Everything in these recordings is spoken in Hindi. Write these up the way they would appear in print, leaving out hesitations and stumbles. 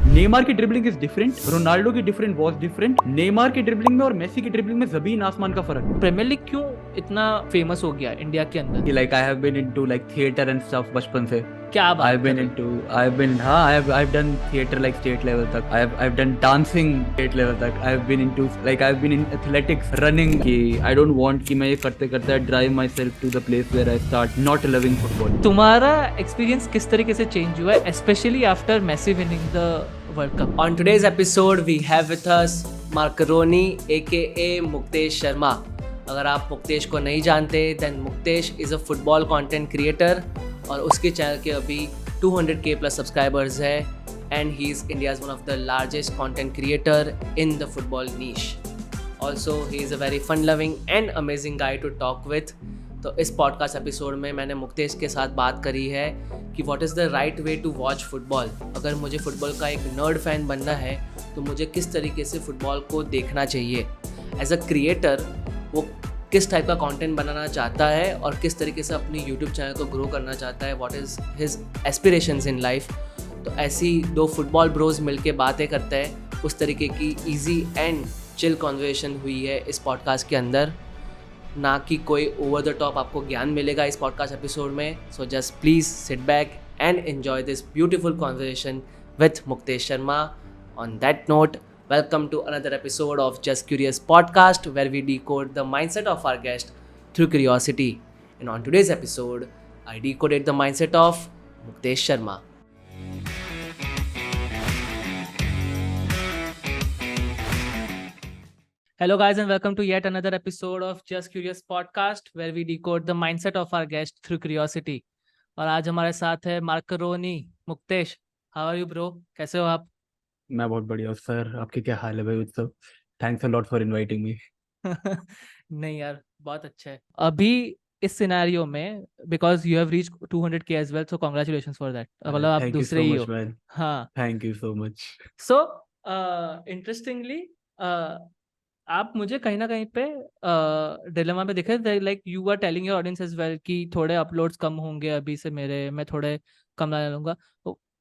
नेमार की ड्रिबलिंग इज डिफरेंट, रोनाल्डो की डिफरेंट वॉज डिफरेंट। नेमार की ड्रिबलिंग में और मेसी की ड्रिबलिंग में जमीन आसमान का फर्क है। प्रीमियर लीग क्यों इतना फेमस हो गया इंडिया के अंदर? कि like I have been into like theatre and stuff बचपन से। क्या आई हैव बात कर बीन रहे इनटू आई हैव बीन हाँ I have done theatre like state level तक। I have done dancing state level तक। I have been into like I have been in athletics running. कि आई डोंट वांट कि मैं ये करते करते I drive myself to the place where I start not loving football. तुम्हारा एक्सपीरियंस किस तरीके से चेंज हुआ है, specially after Messi winning the world cup? On today's episode, we have with us Marcaroni aka Muktesh Sharma. अगर आप मुक्तेश को नहीं जानते then Muktesh is a football content creator और उसके चैनल के अभी 200K प्लस सब्सक्राइबर्स है and he is India's one of the largest content creator in the football niche. Also he is a very fun loving and amazing guy to talk with. तो इस पॉडकास्ट एपिसोड में मैंने मुक्तेश के साथ बात करी है कि what is the right way to watch football. अगर मुझे फुटबॉल का एक नर्ड फैन बनना है तो मुझे किस तरीके से फुटबॉल को देखना चाहिए. एज अ क्रिएटर वो किस टाइप का कंटेंट बनाना चाहता है और किस तरीके से अपनी यूट्यूब चैनल को ग्रो करना चाहता है. What is his aspirations in life. तो ऐसी दो फुटबॉल ब्रोज मिलके बातें करते हैं. उस तरीके की ईजी एंड चिल कॉन्वर्सेशन हुई है इस पॉडकास्ट के अंदर. ना कि कोई ओवर द टॉप आपको ज्ञान मिलेगा इस पॉडकास्ट एपिसोड में. So just please sit back and enjoy this beautiful conversation with Muktesh Sharma. On that note, welcome to another episode of Just Curious podcast where we decode the mindset of our guest through curiosity. And on today's episode, I decoded the mindset of Muktesh Sharma. Hello guys and welcome to yet another episode of Just Curious podcast where we decode the mindset of our guest through curiosity. और आज हमारे साथ है मार्करोनी. Muktesh, how are you bro? कैसे हो आप? मैं बहुत बढ़िया हूँ सर, आपके क्या हाल है भाई Utsav? Thanks a lot for inviting me. नहीं यार, बहुत अच्छा है. अभी इस सिनेरियो में because you have reach 200K as well, so congratulations for that. मतलब आप थैंक यू दूसरे सो ही मच हो. मैन। हाँ. Thank you so much. So interestingly आप मुझे कहीं ना कहीं पे डिलेमा में दिखे. Like you are telling your audience as well कि थोड़े अपलोड्स कम होंगे अभी से मेरे, मैं थोड़े कम ला लूंगा.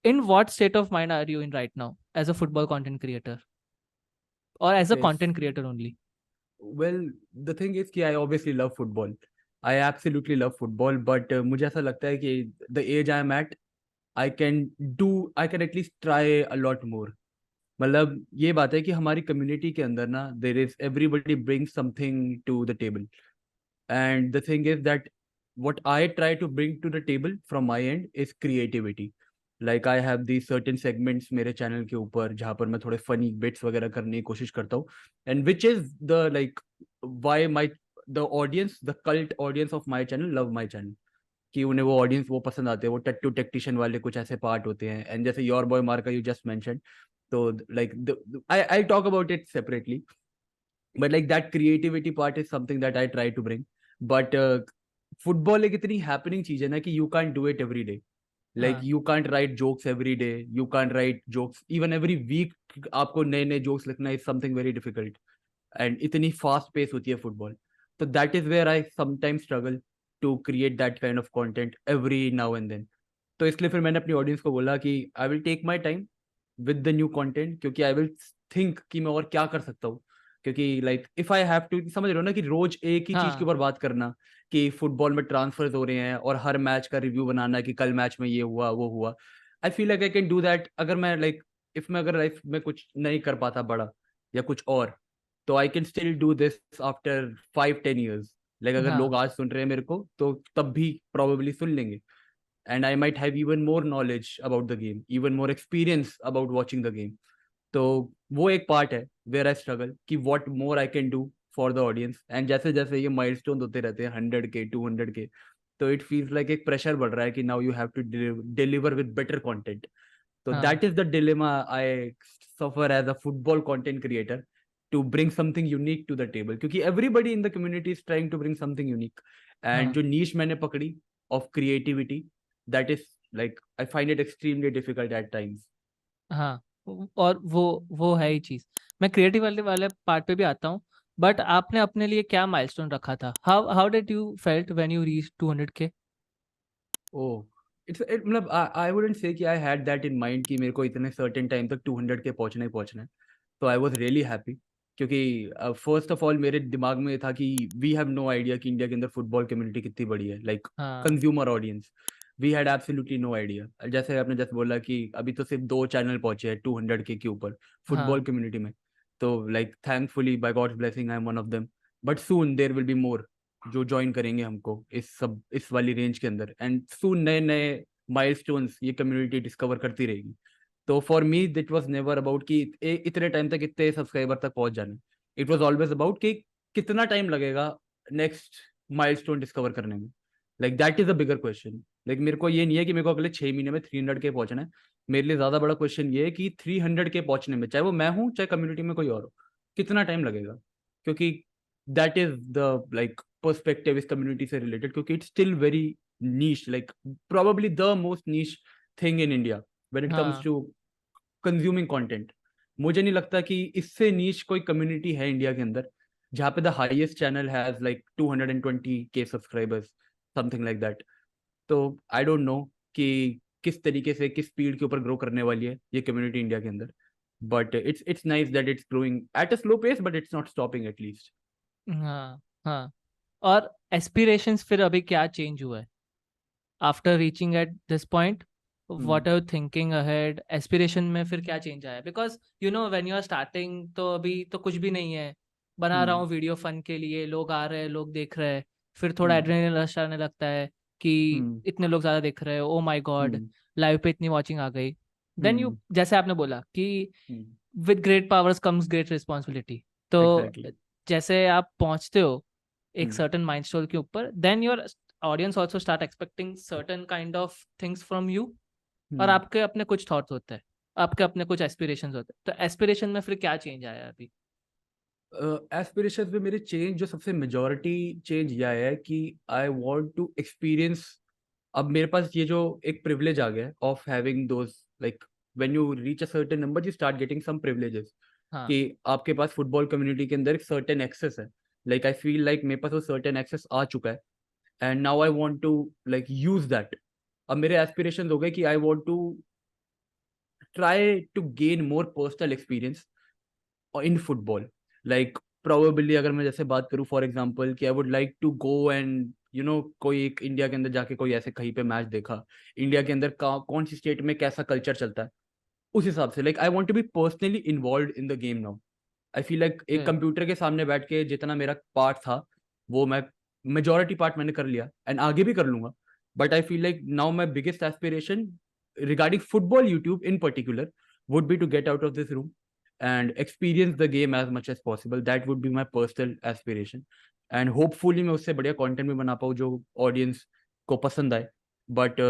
In what state of mind are you in right now as a football content creator और as a Yes. Content creator only? Well, the thing is कि I obviously love football. I absolutely love football, but मुझे ऐसा लगता है कि the age I'm at, I can at least try a lot more. मतलब ये बात है कि हमारी कम्युनिटी के अंदर ना there is everybody brings something to the table. And the thing is that what I try to bring to the table from my end is creativity. Like I have these certain segments मेरे चैनल के ऊपर जहाँ पर मैं थोड़े फनी बिट्स वगैरह करने की कोशिश करता हूँ. And which is the like why the audience, the cult audience of my channel love my channel. कि उन्हें वो ऑडियंस वो पसंद आते हैं, वो टट्टू टेक्टिशियन वाले कुछ ऐसे पार्ट होते हैं. एंड जैसे योर बॉय मार्का यू जस्ट मेंशन, तो like I talk about it separately, but like that creativity part is something that I try to bring. But football एक इतनी हैपनिंग चीज है ना कि you can't do it every day. Like हाँ. You can't write jokes every day, you can't write jokes even every week. आपको नए नए जोक्स लिखना is something very difficult. And इतनी फास्ट पेस होती है फुटबॉल. तो that is where I sometimes struggle to create that kind of content every now and then. तो इसलिए फिर मैंने अपनी ऑडियंस को बोला कि I will take my time with the new content, क्योंकि आई विल थिंक कि मैं और क्या कर सकता हूँ. क्योंकि like if I have to, समझ रहे हो ना, कि रोज एक ही चीज के हाँ. ऊपर बात करना कि फुटबॉल में ट्रांसफर्स हो रहे हैं और हर मैच का रिव्यू बनाना कि कल मैच में ये हुआ वो हुआ. आई feel like I can do that अगर मैं लाइक इफ मैं अगर लाइफ में कुछ नहीं कर पाता बड़ा या कुछ और, तो I can still do this after 5-10 years. Like अगर हाँ. लोग आज सुन रहे हैं मेरे को तो तब भी प्रोबेबली सुन लेंगे. And I might have even more knowledge about the game, even more experience about watching the game. तो वो एक पार्ट है वेयर आई स्ट्रगल कि what more I can do for the audience. And जैसे जैसे ये माइलस्टोन होते रहते हैं 100K 200K, तो इट फील्स लाइक एक प्रेशर बढ़ रहा है कि now you have to deliver with better content. तो हाँ. That is the dilemma I suffer as a football content creator, to bring something unique to the table, क्योंकि everybody in the community is trying to bring something unique. And हाँ. जो नीश मैंने पकड़ी of creativity, that is like I find it extremely difficult at times. हाँ. और वो है ही चीज. मैं क्रिएटिव वाले वाले पार्ट पे भी आता हूँ. बट आपने अपने लिए क्या माइलस्टोन रखा था? How how did you felt when you reach 200K? Oh. मतलब I wouldn't say कि I had that in mind कि मेरे को इतने certain time तक 200 के पहुंचना ही पहुंचना है. तो I was really happy क्योंकि फर्स्ट ऑफ ऑल मेरे दिमाग में था कि वी हैव नो आइडिया कि इंडिया के अंदर फुटबॉल कम्युनिटी कितनी बड़ी है, लाइक हाँ consumer audience. We had absolutely no idea. जैसे आपने जैसे बोला कि अभी तो सिर्फ 2 चैनल पहुंचे हैं 200 के ऊपर फुटबॉल हाँ कम्युनिटी में. तो like thankfully by God's blessing I am one of them. But soon there will be more जो ज्वाइन करेंगे हमको इस वाली रेंज के अंदर. एंड सून नए नए माइलस्टोन्स ये कम्युनिटी डिस्कवर करती रहेगी. तो for me it was never about कि इतने टाइम तक इतने सब्सक्राइबर तक पहुंच जाने. इट वाज ऑलवेज अबाउट कि कितना टाइम लगेगा नेक्स्ट माइलस्टोन डिस्कवर करने में. Like that is a bigger question. Like मेरे को ये नहीं है कि मेरे को अगले 6 महीने में 300 के पहुंचना है. मेरे लिए ज्यादा बड़ा क्वेश्चन ये है कि 300 के पहुंचने में, चाहे वो मैं हूँ चाहे कम्युनिटी में कोई और हो, कितना टाइम लगेगा. क्योंकि that is the like perspective इस कम्युनिटी से रिलेटेड. क्योंकि it's still very niche, like probably the most niche thing in India when it comes हाँ टू कंज्यूमिंग कंटेंट. मुझे नहीं लगता कि इससे नीच कोई कम्युनिटी है इंडिया के अंदर जहाँ पे the highest channel has like 220K subscribers, something like that. तो आई डोंट नो कि किस तरीके से किस स्पीड के ऊपर ग्रो करने वाली है ये कम्युनिटी इंडिया के अंदर. But it's nice that it's growing at a slow pace, but it's not stopping at least. हाँ हाँ. और एस्पिरेशंस फिर अभी क्या चेंज हुआ है after reaching at this point? What are you thinking ahead? Aspiration में फिर क्या चेंज आया? Because you know when you are starting तो अभी तो कुछ भी नहीं है, बना रहा हूँ वीडियो फन के लिए, लोग आ रहे हैं, लोग देख रहे हैं, फिर थोड़ा एड्रेनलिन रश आने लगता है कि इतने लोग ज़्यादा देख रहे हैं, ओ माय गॉड लाइव पे इतनी वॉचिंग आ गई. देन यू, जैसे आपने बोला कि with great powers comes great responsibility. तो एग्जैक्टली. जैसे आप पहुंचते हो एक सर्टन माइलस्टोन के ऊपर, then your audience also start expecting certain kind of things from you. और आपके अपने कुछ थॉट्स होते हैं, आपके अपने कुछ एस्पिरेशंस होते हैं. तो एस्पिरेशन में फिर क्या चेंज आया अभी? एस्पिरेशन में मेरे चेंज जो सबसे मेजॉरिटी चेंज ये आया है कि आई वांट टू एक्सपीरियंस. अब मेरे पास ये जो एक प्रिविलेज आ गया है of having those, like when you reach a certain number you start getting some privileges. हाँ कि आपके पास फुटबॉल कम्युनिटी के अंदर एक सर्टेन एक्सेस है. लाइक आई फील लाइक मेरे पास वो सर्टेन एक्सेस आ चुका है. And now I want to like use that. अब मेरे एस्पिरेशंस हो गए कि I want to try to gain more personal experience in football. Like probably अगर मैं जैसे बात करूं फॉर एग्जांपल कि I would like to go and you know कोई एक इंडिया के अंदर जाके कोई ऐसे कहीं पे मैच देखा, इंडिया के अंदर कौन सी स्टेट में कैसा कल्चर चलता है, उस हिसाब से like I want to be personally involve in the game now. I feel like एक कंप्यूटर के सामने बैठ के जितना मेरा पार्ट था वो मैं मेजोरिटी पार्ट मैंने कर लिया एंड आगे भी कर लूंगा. But I feel like now my biggest aspiration regarding football YouTube in particular would be to get out of this room and experience the game as much as possible. That would be my personal aspiration. And hopefully मैं उससे बढ़िया content भी बना पाऊँ जो audience को पसंद आए. But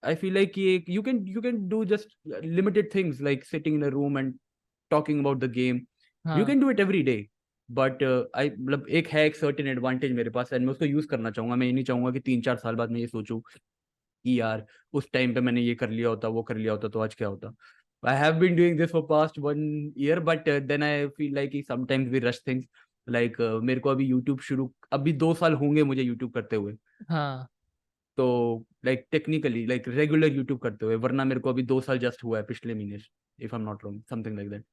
I feel like you can do just limited things like sitting in a room and talking about the game. You हाँ can do it every day. But I मतलब एक है एक certain advantage मेरे पास and मैं उसको use करना चाहूँगा. मैं ये नहीं चाहूँगा कि 3-4 साल बाद मैं ये सोचूं कि यार उस टाइम पे मैंने ये कर लिया होता, वो कर लिया होता तो आज क्या होता. I have been doing this for past 1 year but then I feel like sometimes we rush things. Like मेरे को अभी यूट्यूब शुरू अभी 2 साल होंगे मुझे यूट्यूब करते हुए. हाँ तो like technically like regular YouTube करते हुए, वरना मेरे को अभी 2 साल जस्ट हुआ है पिछले महीने, if I am not wrong, something like that.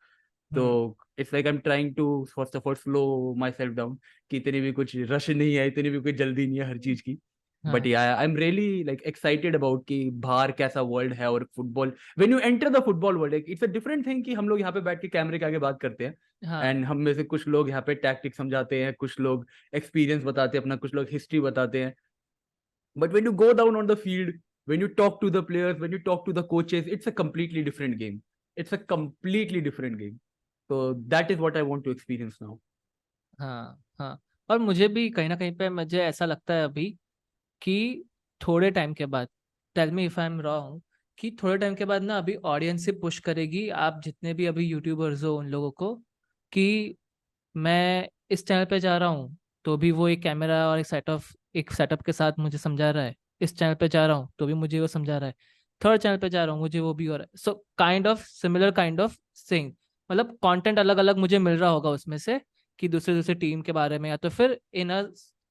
तो it's like I am trying to first of all slow myself down कि इतनी भी कुछ रश नहीं है, इतनी भी कोई जल्दी नहीं है हर चीज की. बट हाँ I am really like excited about कि बाहर कैसा वर्ल्ड है. और football, when you enter the football world, it's a different thing कि हम लोग यहाँ पे बैठ के कैमरे के आगे बात करते हैं हाँ एंड हम में से कुछ लोग यहाँ पे टैक्टिक्स समझाते हैं, कुछ लोग एक्सपीरियंस बताते हैं अपना, कुछ लोग हिस्ट्री बताते हैं. But when you go down on the field, when you talk to the players, when you talk to the coaches, it's a completely different game. It's a completely different game. So that is what I want to experience now. हाँ हाँ. और मुझे भी कहीं ना कहीं पे मुझे ऐसा लगता है अभी कि थोड़े टाइम के बाद, tell me if I am wrong, कि थोड़े टाइम के बाद ना अभी ऑडियंस से पुश करेगी आप जितने भी अभी यूट्यूबर्स हो उन लोगों को कि मैं इस चैनल पे जा रहा हूँ तो भी वो एक कैमरा और एक सेटअप के साथ मुझे समझा रहा है, इस चैनल पे जा रहा हूँ तो भी मुझे वो समझा रहा है, थर्ड चैनल पे जा रहा हूँ मुझे वो भी हो रहा है. So kind of similar kind of thing, मतलब कंटेंट अलग अलग मुझे मिल रहा होगा उसमें से कि दूसरे दूसरे टीम के बारे में या तो फिर in a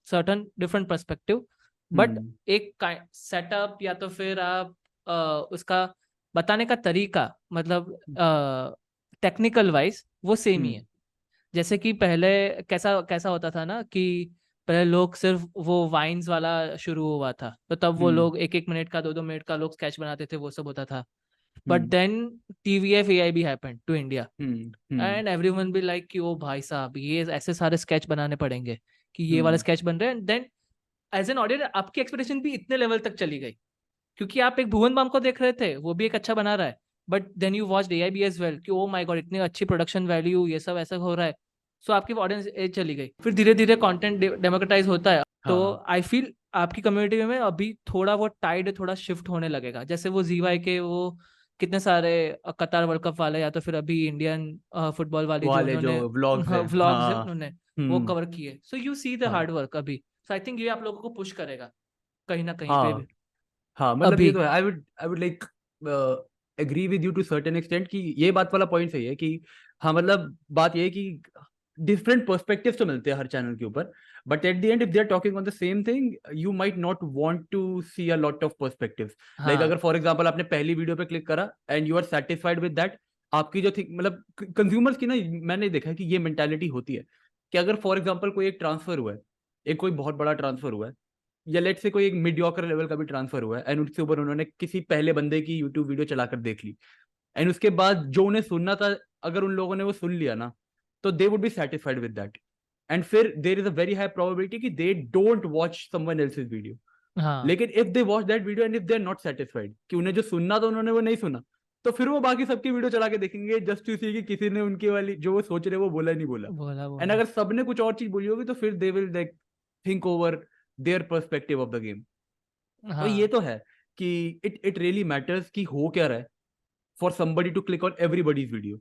certain different perspective but hmm एक सेटअप या तो फिर आप उसका बताने का तरीका मतलब टेक्निकल वाइज वो सेम ही है। जैसे कि पहले कैसा कैसा होता था ना कि पहले लोग सिर्फ वो वाइन्स वाला शुरू हुआ था, तो तब वो हम्म लोग 1-1 मिनट का 2-2 मिनट का लोग स्केच बनाते थे, वो सब होता था। But hmm then TVF AIB happened to India hmm and everyone be like कि ओ भाई साहब ये ऐसे सारे स्केच बनाने पड़ेंगे कि ये वाले हम्म स्केच बन रहे हैं। देन एज एन ऑडियंस आपकी एक्सपेक्टेशन भी इतने लेवल तक चली गई क्योंकि आप एक भुवन बाम को देख रहे थे, वो भी एक अच्छा बना रहा है, but then you watch AIB as well कि ओ माय गॉड इतनी अच्छी प्रोडक्शन वैल्यू ये सब ऐसा हो रहा है। सो आपकी ऑडियंस एज चली गई, फिर धीरे धीरे कंटेंट डेमोक्रेटाइज होता है। तो हाँ आई फील आपकी कम्युनिटी में अभी थोड़ा वो टाइड थोड़ा शिफ्ट होने लगेगा। जैसे वो ZY के वो कितने सारे कतार वर्ल्ड कप वाले या तो फिर अभी इंडियन फुटबॉल वाली जो वाले जो उन्होंने व्लॉग्स है व्लॉग्स है हाँ उन्होंने वो कवर किए। सो यू सी द हाँ हार्ड वर्क अभी। सो आई थिंक ये आप लोगों को पुश करेगा कहीं ना कहीं पे भी हाँ हाँ मतलब ये अभी। तो है। I would like agree with you to certain extent कि ये बात वाला पॉइंट सही है कि हाँ मतलब बात ये है कि डिफरेंट पर्सपेक्टिव्स तो मिलते हैं हर चैनल के ऊपर, but at the end if they are talking on the same thing you might not want to see a lot of perspectives. Like हाँ अगर फॉर एग्जांपल आपने पहली वीडियो पे क्लिक करा and you are satisfied with that, आपकी जो थिंक मतलब कंज्यूमर्स की ना, मैंने देखा है कि ये मेंटालिटी होती है कि अगर फॉर एग्जांपल कोई एक ट्रांसफर हुआ है, एक कोई बहुत बड़ा ट्रांसफर हुआ है, या लेट से कोई एक मीडियोकर लेवल का भी ट्रांसफर हुआ है एंड उसके ऊपर उन्होंने किसी पहले बंदे की यूट्यूब वीडियो चलाकर देख ली, एंड उसके बाद जो उन्हें सुनना था अगर उन लोगों ने वो सुन लिया ना, तो they would be satisfied with that. And फिर there is a very high probability कि they don't watch someone else's video. हाँ लेकिन if they watch that video and if they are not satisfied कि उन्हें जो सुनना था उन्होंने वो नहीं सुना, तो फिर वो बाकी सबकी वीडियो चला के देखेंगे जस्ट टू सी कि किसी ने उनकी वाली जो वो सोच रहे वो बोला नहीं बोला। बोला एंड बोला अगर सबने कुछ और चीज बोली होगी तो फिर they will like think over their perspective of the game. तो ये हाँ तो है कि इट रियली मैटर्स कि हो क्या रहा है for somebody to click on everybody's video.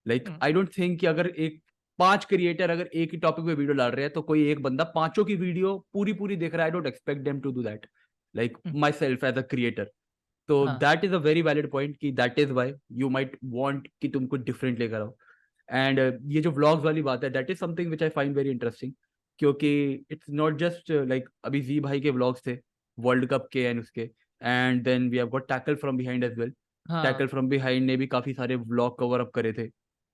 Like I don't think कि अगर एक 5 क्रिएटर अगर एक ही टॉपिक पे वीडियो डाल रहे हैं तो कोई एक बंदा पांचों की वीडियो पूरी पूरी देख रहा है। I don't expect them to do that, like myself as a creator. तो हाँ that is a very valid point कि that is why you might want कि तुम कुछ डिफरेंट लेकर आओ। एंड ये जो व्लॉग्स वाली बात है that is something which I find very interesting, क्योंकि इट्स नॉट जस्ट लाइक अभी जी भाई के व्लॉग्स थे वर्ल्ड कप के एंड उसके, and then we have got Tackle from Behind as well. हाँ टैकल फ्रॉम बिहाइंड ने भी काफी सारे व्लॉग कवर अप करे थे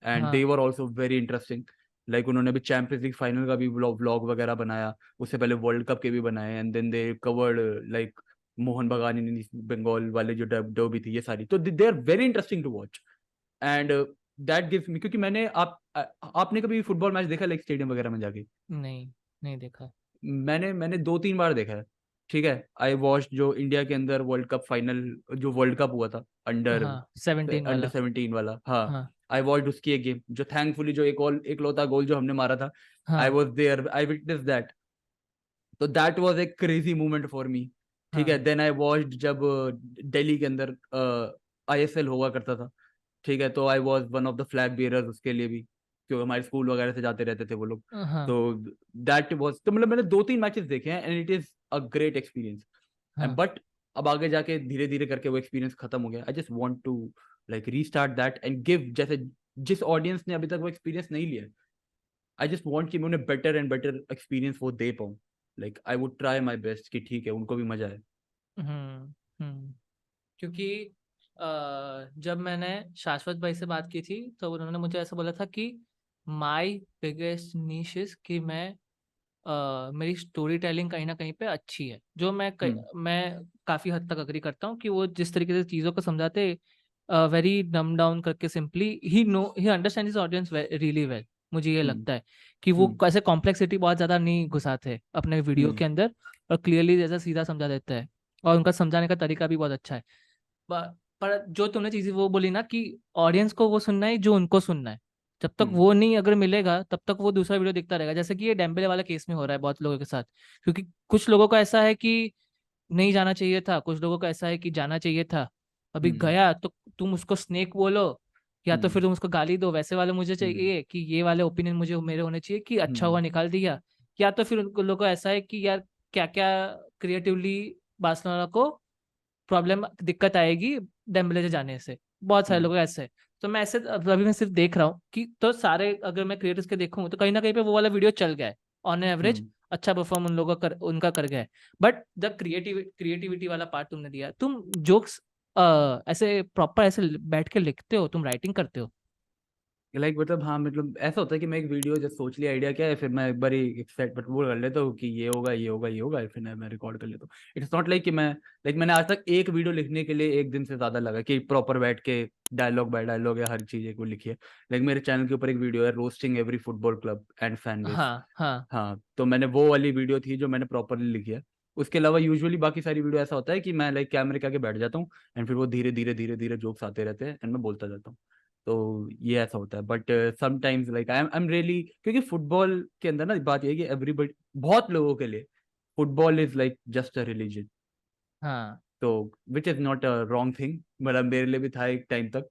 एंड दे हाँ were also very interesting. Like उन्होंने भी चैंपियंस लीग फाइनल का भी व्लॉग वगैरह बनाया, उससे पहले वर्ल्ड कप के भी बनाए, and then they covered like Mohun Bagan in Bengal वाले जो डब भी थी, ये सारी तो they are very interesting to watch. And that gives me, क्योंकि मैंने आपने कभी फुटबॉल मैच देखा लाइक स्टेडियम वगैरह में जाके? नहीं नहीं देखा। मैंने 2-3 बार देखा है। ठीक है, आई वॉच जो इंडिया के अंदर वर्ल्ड कप फाइनल जो वर्ल्ड कप हुआ था अंडर हाँ 17 अंडर वाला। 17 वाला, हाँ। हाँ आई वॉच उसकी एक गेम जो थैंकफुली जो एक लौता गोल जो हमने मारा था, आई हाँ was there, I witness that. तो that was a crazy moment for me. ठीक है, हाँ देन आई वॉच्ड जब दिल्ली के अंदर ISL हुआ करता था। ठीक है, तो I was one of the flag bearers उसके लिए भी, क्योंकि हमारे स्कूल वगैरह से जाते रहते थे वो लोग। हाँ तो दैट वाज, तो मतलब मैंने 2-3 मैचेस देखे हैं and it is a great experience. And हाँ बट अब आगे जाके धीरे धीरे करके वो एक्सपीरियंस खत्म हो गया। I just want to like restart that and give, जैसे जिस ऑडियंस ने अभी तक वो एक्सपीरियंस नहीं लिया, आई जस्ट वांट कि मैं उन्हें बेटर एंड बेटर एक्सपीरियंस वो दे पाऊँ। Like I would try my best कि ठीक है उनको भी मजा आए। क्योंकि जब मैंने शाश्वत भाई से बात की थी तो उन्होंने मुझे ऐसा बोला था कि माई बिगेस्ट नीश इज कि मैं मेरी स्टोरी टेलिंग कहीं ना कहीं पे अच्छी है, जो मैं काफ़ी हद तक अग्री करता हूँ कि वो जिस तरीके से चीज़ों को समझाते वेरी डम डाउन करके सिंपली ही understand his audience really well. मुझे ये हम्म लगता है कि वो हम्म ऐसे कॉम्प्लेक्सिटी बहुत ज़्यादा नहीं घुसाते अपने वीडियो हम्म के अंदर, और क्लियरली जैसा सीधा समझा देता है, और उनका समझाने का तरीका भी बहुत अच्छा है। पर जो तुमने चीज़ें वो बोली ना कि ऑडियंस को वो सुनना है जो उनको सुनना है, जब तक हम्म वो नहीं अगर मिलेगा तब तक वो दूसरा वीडियो देखता रहेगा। जैसे कि ये डेम्बेले वाला केस में हो रहा है बहुत लोगों के साथ, क्योंकि कुछ लोगों को ऐसा है कि नहीं जाना चाहिए था, कुछ लोगों को ऐसा है कि जाना चाहिए था। अभी हम्म गया तो तुम उसको स्नेक बोलो या तो हम्म फिर तुम उसको गाली दो, वैसे वाले मुझे हम्म चाहिए कि ये वाले ओपिनियन मुझे मेरे होने चाहिए कि अच्छा हुआ हम्म निकाल दिया। या तो फिर उन लोगों को ऐसा है कि यार क्या क्या क्रिएटिवली बार्सिलोना को प्रॉब्लम दिक्कत आएगी डेम्बले से जाने से, बहुत सारे हम्म लोग ऐसे हैं। तो मैं ऐसे अभी मैं सिर्फ देख रहा हूँ कि तो सारे अगर मैं क्रिएटर्स के देखूँ तो कहीं ना कहीं पे वो वाला वीडियो चल गया है ऑन एवरेज। हम्म अच्छा परफॉर्म उन लोगों का उनका कर गया है, बट द क्रिएटिविटी वाला पार्ट तुमने दिया। तुम जोक्स ऐसे प्रॉपर ऐसे बैठ के लिखते हो, तुम राइटिंग करते हो? लाइक मतलब हाँ, मतलब ऐसा होता है कि मैं एक वीडियो जब सोच लिया आइडिया क्या है, फिर मैं एक बार ही एक सेट बट वो कर लेता हूँ कि ये होगा ये होगा ये होगा, फिर मैं रिकॉर्ड कर लेता हूँ। इट्स नॉट लाइक कि मैंने आज तक एक वीडियो लिखने के लिए एक दिन से ज्यादा लगा कि प्रॉपर बैठ के डायलॉग बाय डायलॉग या हर चीज एक वो लिखी है। लाइक मेरे चैनल के ऊपर एक वीडियो है, roasting every football club and fan base. हाँ हाँ हाँ, तो मैंने वो वाली वीडियो थी जो मैंने प्रॉपरली लिखी है। उसके अलावा यूजुअली बाकी सारी वीडियो ऐसा होता है कि मैं लाइक कैमरे के आगे बैठ जाता हूँ, एंड फिर वो धीरे धीरे धीरे धीरे जोक्स आते रहते हैं एंड मैं बोलता जाता हूँ। तो ये ऐसा होता है, but sometimes like I am really, क्योंकि फुटबॉल के अंदर ना बात ये है कि एवरीबडी, बहुत लोगों के लिए football is like just a religion. हाँ तो which is not a wrong thing, मतलब मेरे लिए भी था एक टाइम तक,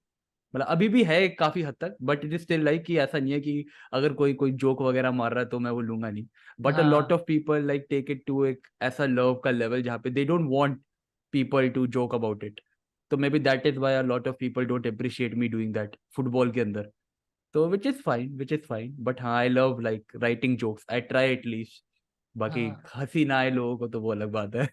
मतलब अभी भी है काफी हद तक, but it is still like कि ऐसा नहीं है कि अगर कोई कोई जोक वगैरह मार रहा है तो मैं वो लूंगा नहीं। बट अ लॉट हाँ of people like take it to एक ऐसा लव का लेवल जहाँ पे they don't want people to joke about it. तो maybe that is why a lot of people don't appreciate me doing that football के अंदर। तो विच इज फाइन बट हाँ, I love like writing jokes, I try at least. बाकी हाँ हंसी ना आए लोगों को तो वो अलग बात है।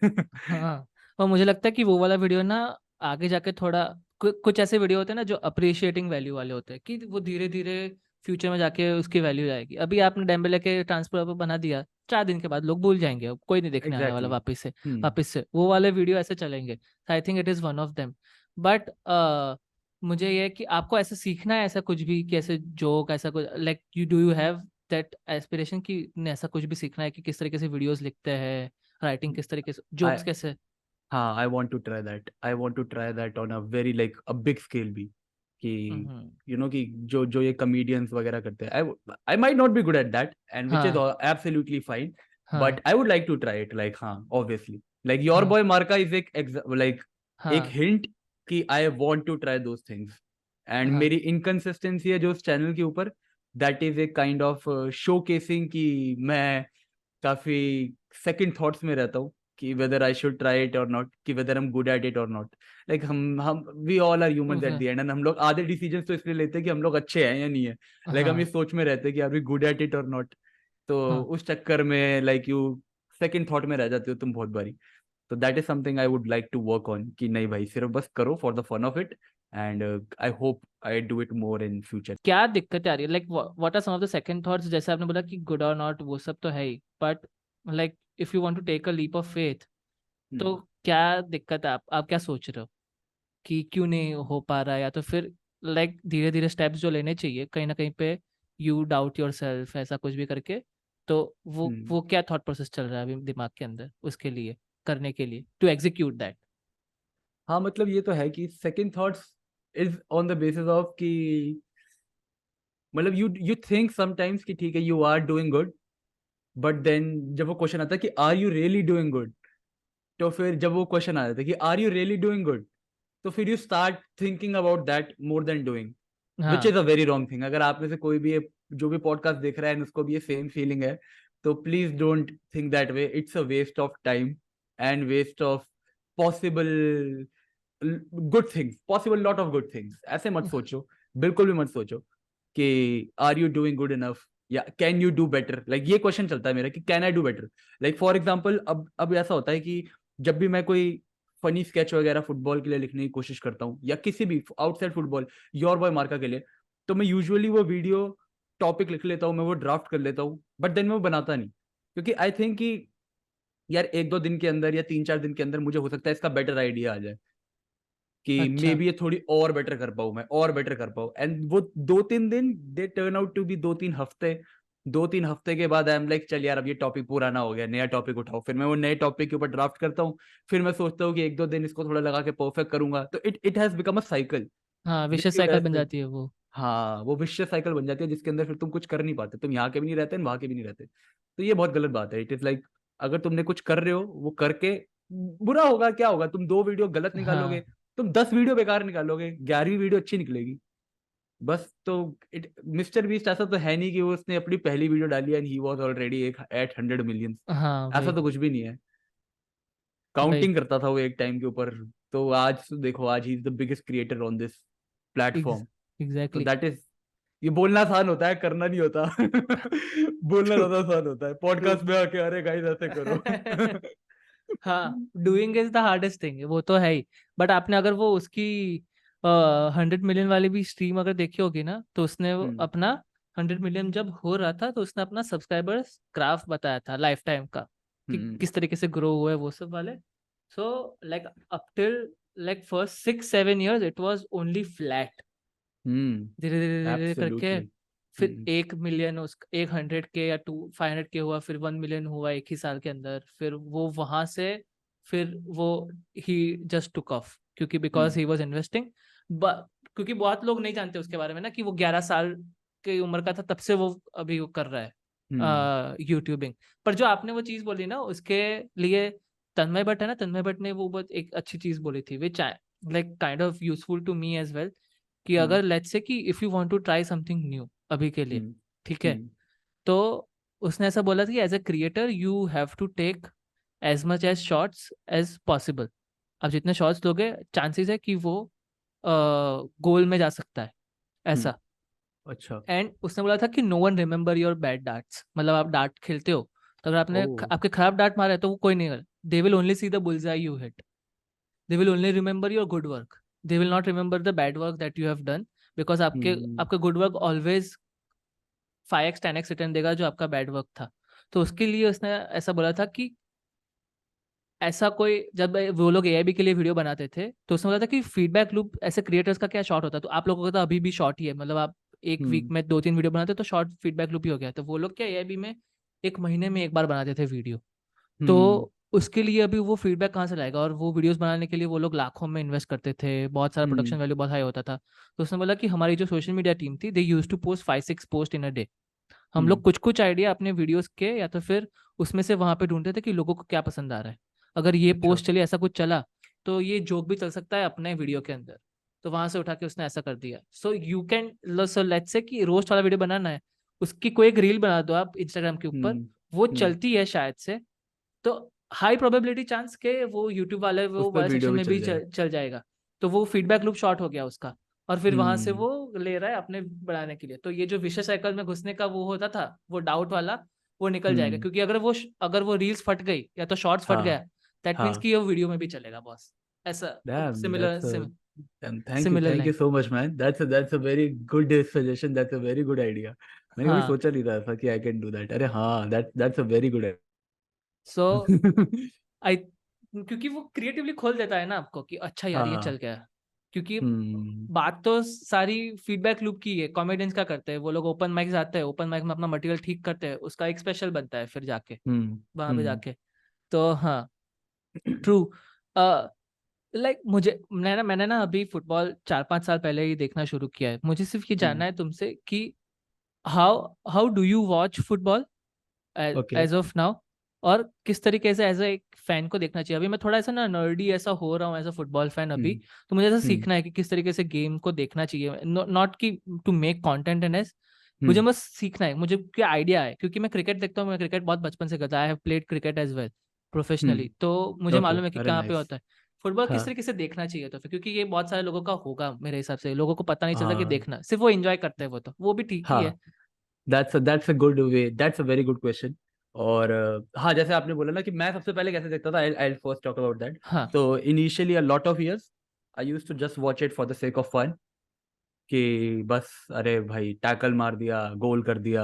हाँ। और मुझे लगता है कि वो वाला वीडियो ना आगे जाके थोड़ा कुछ ऐसे वीडियो होते हैं ना जो अप्रिशिएटिंग वैल्यू वाले होते हैं, कि वो धीरे धीरे फ्यूचर में जाके उसकी वैल्यू जाएगी। अभी आपने डेम्बेले के ट्रांसफर बना दिया, 4 दिन के बाद लोग भूल जाएंगे, अब कोई नहीं देखने आने वाला एग्जैक्टली। वापस से वो वाले वीडियो ऐसे चलेंगे। I think it is one of them. But मुझे ये है कि आपको ऐसे सीखना है ऐसा कुछ भी, कि ऐसे जोक ऐसा कुछ like you do you have that aspiration कि ने ऐसा कुछ भी सीखना है, कि किस तरीके से वीडियोस लिखते हैं, राइटिंग किस तरीके से, आई जोक्स कैसे? हाँ, I want to try that on a very like a big scale भी, कि हम्म। कि जो जो ये कॉमेडियंस वगैरह करते हैं, I might not be good at that and which is हाँ एब्सोल्युटली फाइन, हाँ but I would like to try it, like हाँ ऑब्वियसली। लाइक योर हाँ बॉय मार्का इज एक लाइक एक हाँ हिंट कि I want to try those things. And हाँ मेरी इनकंसिस्टेंसी है जो उस चैनल के ऊपर, that is a kind of showcasing कि मैं काफी सेकंड थॉट्स में रहता हूँ कि whether I should try it और नॉट, कि whether I am good at it और नॉट। लाइक हम we all are humans at the end, and हम लोग आधे डिसीजन तो इसलिए लेते हैं कि हम लोग अच्छे हैं या नहीं है। लाइक हम हाँ इस सोच में रहते हैं कि are we good at it और नॉट। तो हाँ उस चक्कर में लाइक यू सेकंड थॉट में रह जाते हो तुम बहुत बारी। तो that is something I would like to work on, कि नहीं भाई सिर्फ बस करो for the fun of it, and I hope I do it more in future. क्या दिक्कत आ रही है? Like what are some of the second thoughts? जैसे आपने बोला कि गुड और नॉट वो सब तो है ही, but like if you want to take a leap of faith, तो क्या दिक्कत है? आप क्या सोच रहे हो कि क्यों नहीं हो पा रहा है? या तो फिर लाइक धीरे धीरे स्टेप्स जो लेने चाहिए, कहीं ना कहीं पे यू डाउट योर सेल्फ, ऐसा कुछ भी करके, तो वो क्या थॉट प्रोसेस चल रहा है अभी दिमाग के अंदर उसके लिए, करने के लिए, टू एग्जीक्यूट दैट? हाँ, मतलब ये तो है कि second thoughts is on the basis of कि मतलब यू थिंक समटाइम्स कि ठीक है you are doing good, but then जब वो क्वेश्चन आता है कि are you really doing good, तो फिर जब वो क्वेश्चन आ जाता है कि are you really doing good, तो फिर you start thinking about that more than doing, which हाँ is a very wrong thing. अगर आप में से कोई भी जो भी पॉडकास्ट देख रहा है and उसको भी ये सेम फीलिंग है, तो please don't think that way, it's a waste of time and waste of possible good things, possible lot of good things. ऐसे मत सोचो, बिल्कुल भी मत सोचो कि are you doing good enough या can you do better. Like ये क्वेश्चन चलता है मेरा कि can I do better. Like for example अब ऐसा होता है कि जब भी मैं कोई फनी स्केच वगैरह फुटबॉल के लिए लिखने की कोशिश करता हूँ या किसी भी आउटसाइड फुटबॉल, योर बॉय मार्का के लिए, तो मैं यूजुअली वो वीडियो टॉपिक लिख लेता हूँ, मैं वो ड्राफ्ट कर लेता हूँ, बट देन मैं वो बनाता नहीं, क्योंकि आई थिंक कि यार एक दो दिन के अंदर या 3-4 दिन के अंदर मुझे हो सकता है इसका बेटर आइडिया आ जाए, कि मे अच्छा बी ये थोड़ी और बेटर कर पाऊँ, मैं और बेटर कर पाऊँ, एंड वो 2-3 दिन they turn out to be 2-3 हफ्ते। 2-3 हफ्ते के बाद आई एम लाइक चल यार अब ये टॉपिक पुराना हो गया, नया टॉपिक उठाओ, फिर मैं वो नए टॉपिक के ऊपर ड्राफ्ट करता हूँ। फिर मैं सोचता हूँ कि 1-2 दिन इसको थोड़ा लगा के परफेक्ट करूंगा, तो it has become a cycle, हाँ, विशेष जिसकी साइकिल वजह बन से जाती है वो। हाँ वो विशियस साइकिल बन जाती है, जिसके अंदर फिर तुम कुछ कर नहीं पाते, तुम यहाँ के भी नहीं रहते वहां के भी नहीं रहते। तो ये बहुत गलत बात है। इट इज लाइक अगर तुमने कुछ कर रहे हो वो करके बुरा होगा, क्या होगा, तुम 2 वीडियो गलत निकालोगे, हाँ तुम 10 वीडियो बेकार निकालोगे, 11वीं वीडियो अच्छी निकलेगी। बस तो इट मिस्टर बीस्ट ऐसा तो है नहीं कि वो उसने अपनी पहली वीडियो डाली एंड ही वाज ऑलरेडी एक एट 100 मिलियन। हाँ ऐसा वही तो कुछ भी नहीं है। वही काउंटिंग करता था वो एक टाइम के ऊपर। तो आज तो देखो, आज ही is the biggest creator on this platform. तो एग्जैक्टली। दैट इज ये बोलना आसान होता है, करना नहीं होता। बोलना ज्यादा आसान होता है, पॉडकास्ट में आके अरे गाइस ऐसे करो। हाँ, doing is the hardest thing, वो तो है ही। बट आपने अगर वो उसकी 100 मिलियन वाली भी स्ट्रीम अगर देखी होगी ना, तो उसने वो अपना 100 मिलियन जब हो रहा था तो उसने अपना सब्सक्राइबर्स ग्राफ बताया था लाइफ टाइम का, कि किस तरीके से ग्रो हुआ है वो सब वाले। So like up till like first 6-7 years it was only flat, धीरे धीरे धीरे धीरे करके एब्सोल्युटली। फिर 1 मिलियन, उस 100K या 500K हुआ, फिर 1 मिलियन हुआ एक ही साल के अंदर। फिर वो वहां से फिर वो ही जस्ट टुक ऑफ, क्योंकि बिकॉज ही वाज इन्वेस्टिंग। क्योंकि बहुत लोग नहीं जानते उसके बारे में ना, कि वो 11 साल की उम्र का था तब से वो अभी वो कर रहा है यूट्यूबिंग। पर जो आपने वो चीज बोली ना, उसके लिए तन्मय भट्ट है ना, तन्मय भट्ट ने वो बहुत एक अच्छी चीज बोली थी, which like kind of useful to me as well, कि अगर लेट्स से कि if you want to try something new अभी के लिए, ठीक है, तो उसने ऐसा बोला था कि as a creator you have to take as much as shorts as possible. अब जितने शॉर्ट्स लोगे चांसेस है कि वो गोल में जा सकता है, ऐसा। अच्छा। एंड उसने बोला था कि no one remember your bad darts, मतलब आप डार्ट खेलते हो तो अगर आपने आपके खराब डार्ट मारा है तो वो कोई नहीं, they will only see the bullseye you hit, they will only remember your good work, they will not remember the bad work that you have done, because आपके good work always 5x 10x return देगा जो आपका बैड वर्क था। तो उसके लिए उसने ऐसा बोला था कि ऐसा कोई, जब वो लोग एआईबी के लिए वीडियो बनाते थे तो उसने बोला था कि फीडबैक लूप ऐसे क्रिएटर्स का क्या शॉर्ट होता है, तो आप लोगों का तो अभी भी शॉर्ट ही है, मतलब आप एक वीक में 2-3 वीडियो बनाते तो शॉर्ट फीडबैक लूप ही हो गया। तो वो लोग क्या एआईबी में 1 महीने में एक बार बनाते थे वीडियो, तो उसके लिए अभी वो फीडबैक कहाँ से लाएगा, और वो वीडियोस बनाने के लिए वो लोग लाखों में इन्वेस्ट करते थे, बहुत सारा प्रोडक्शन वैल्यू बहुत हाई होता था। तो उसने बोला कि हमारी जो सोशल मीडिया टीम थी, they used to post 5-6 post in a day. हम लोग कुछ कुछ आइडिया अपने वीडियोस के या तो फिर उसमें से वहां पे ढूंढते थे कि लोगों को क्या पसंद आ रहा है, अगर ये पोस्ट चली, ऐसा कुछ चला तो ये जोक भी चल सकता है अपने वीडियो के अंदर, तो वहां से उठा के उसने ऐसा कर दिया। So you can, so let's say कि रोस्ट वाला वीडियो बनाना है, उसकी कोई एक रील बना दो आप इंस्टाग्राम के ऊपर, वो चलती है शायद से, तो हाई प्रोबेबिलिटी चांस के वो यूट्यूब वाले वो वाले सेक्शन में भी चल जाएगा। तो वो फीडबैक लूप शॉर्ट हो गया उसका, और फिर वहां से वो ले रहा है अपने बढ़ाने के लिए। तो ये जो विशेष साइकिल में घुसने का वो होता था, वो डाउट वाला, वो निकल जाएगा, क्योंकि अगर वो रील्स फट गई या तो शॉर्ट्स फट गया, दैट मीन्स कि ये वीडियो में भी चलेगा बॉस, ऐसा similar Thank you so much, man. That's a very good suggestion. That's a very good idea. मैंने कभी सोचा नहीं था कि I can do that. अरे हाँ, that's a very good idea. सो आई, क्योंकि वो क्रिएटिवली खोल देता है ना आपको कि अच्छा यार ये चल गया, क्योंकि बात तो सारी फीडबैक लूप की है। कॉमेडियंस क्या करते हैं, वो लोग ओपन माइक जाते हैं, ओपन माइक में अपना मटेरियल ठीक करते हैं, उसका एक स्पेशल बनता है फिर जाके वहां पे जाके। तो हाँ, ट्रू। लाइक मैंने ना अभी फुटबॉल 4-5 साल पहले ही देखना शुरू किया है। मुझे सिर्फ ये जानना है तुमसे कि how do you watch football as of now, और किस तरीके से एज एक फैन को देखना चाहिए। अभी मैं थोड़ा ऐसा ना नर्डी ऐसा हो रहा हूँ एज अ फुटबॉल फैन अभी, तो मुझे ऐसा सीखना है कि किस तरीके से गेम को देखना चाहिए, नॉट कि to make content and as, मुझे बस सीखना है, मुझे क्या आइडिया है, क्योंकि मैं क्रिकेट देखता हूँ, मैं क्रिकेट बहुत बचपन से करता, I have played cricket as well professionally, तो मुझे मालूम है कि कहाँ पे होता है फुटबॉल, किस तरीके से देखना चाहिए। तो फिर क्योंकि ये बहुत सारे लोगों का होगा मेरे हिसाब से, लोगों को पता नहीं चलता कि देखना, सिर्फ वो एंजॉय करते हैं, वो भी ठीक ही है। That's a good way. That's a very good question. और हाँ, जैसे आपने बोला ना कि मैं सबसे पहले कैसे देखता था, I'll first talk about that. तो initially a lot of years I used to just watch it for the sake of fun, कि बस अरे भाई टैकल मार दिया, गोल कर दिया,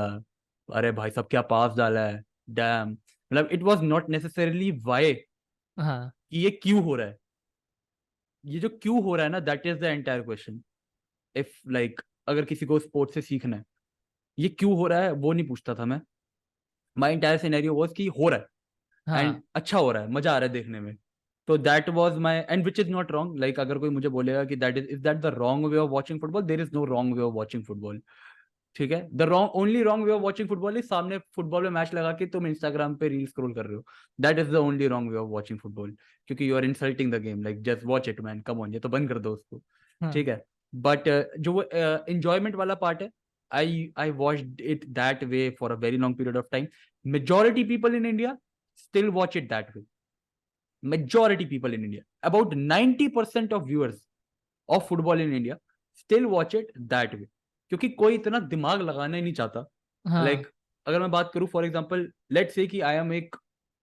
अरे भाई सब क्या पास डाला है, डैम। मतलब it was not necessarily why, कि ये क्यों हो रहा है, ये जो क्यों हो रहा है ना, that is the entire question. If like अगर किसी को स्पोर्ट्स से सीखना है, ये क्यों हो रहा है वो नहीं पूछता था मैं। माई एंटायर सिनेरियो वाज कि हो रहा है एंड अच्छा हो रहा है, मजा आ रहा है देखने में। तो that was my, and which is not wrong. Like अगर कोई मुझे बोलेगा कि that is that the wrong way of watching football, there is no wrong way of watching football. ठीक है, the only wrong way of watching football is सामने फुटबॉल में मैच लगा के तुम इंस्टाग्राम पे रील स्क्रॉल कर रहे हो, that is the only wrong way of watching football, क्योंकि you are insulting the game. Like just watch it man, come on, ये तो बंद कर दो उसको। ठीक है, बट जो वो एंजॉयमेंट वाला पार्ट है, I watched it that way for a very long period of time. Majority people in India still watch it that way. Majority people in India, about 90% of viewers of football in India still watch it that way. क्योंकि कोई इतना दिमाग लगाना ही नहीं चाहता। हाँ लाइक अगर मैं बात करूं फॉर एग्जांपल, लेट्स से कि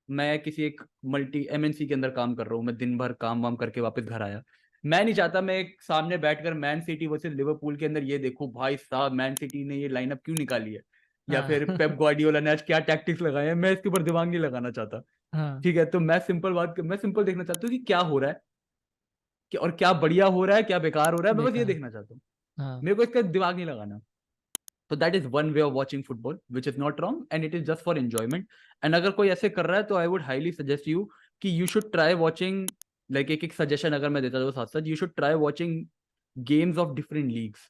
मैं किसी एक मल्टी एमएनसी के अंदर काम कर रहा हूँ, मैं दिन भर काम वाम करके वापस घर आया, मैं नहीं चाहता मैं एक सामने बैठकर मैन सिटी वर्सेस लिवरपूल के अंदर ये देखूं भाई साहब मैन सिटी ने ये लाइनअप क्यों निकाली है, या फिर हाँ पेप ग्वार्डियोला ने आज क्या टैक्टिक्स लगाए हैं, मैं इसके ऊपर दिमाग नहीं लगाना चाहता। हाँ ठीक है, तो मैं सिंपल देखना चाहता हूँ कि क्या हो रहा है और क्या बढ़िया हो रहा है, क्या बेकार हो रहा है, मैं बस ये बेकार। देखना चाहता हूँ। हाँ मेरे को इसका दिमाग नहीं लगाना। तो that is one way of watching football which is not wrong and it is just for enjoyment. And अगर कोई ऐसे कर रहा है तो I would highly suggest you कि you should try watching, like एक एक सजेशन अगर मैं देता हूँ साथ साथ, you should try watching games of different leagues.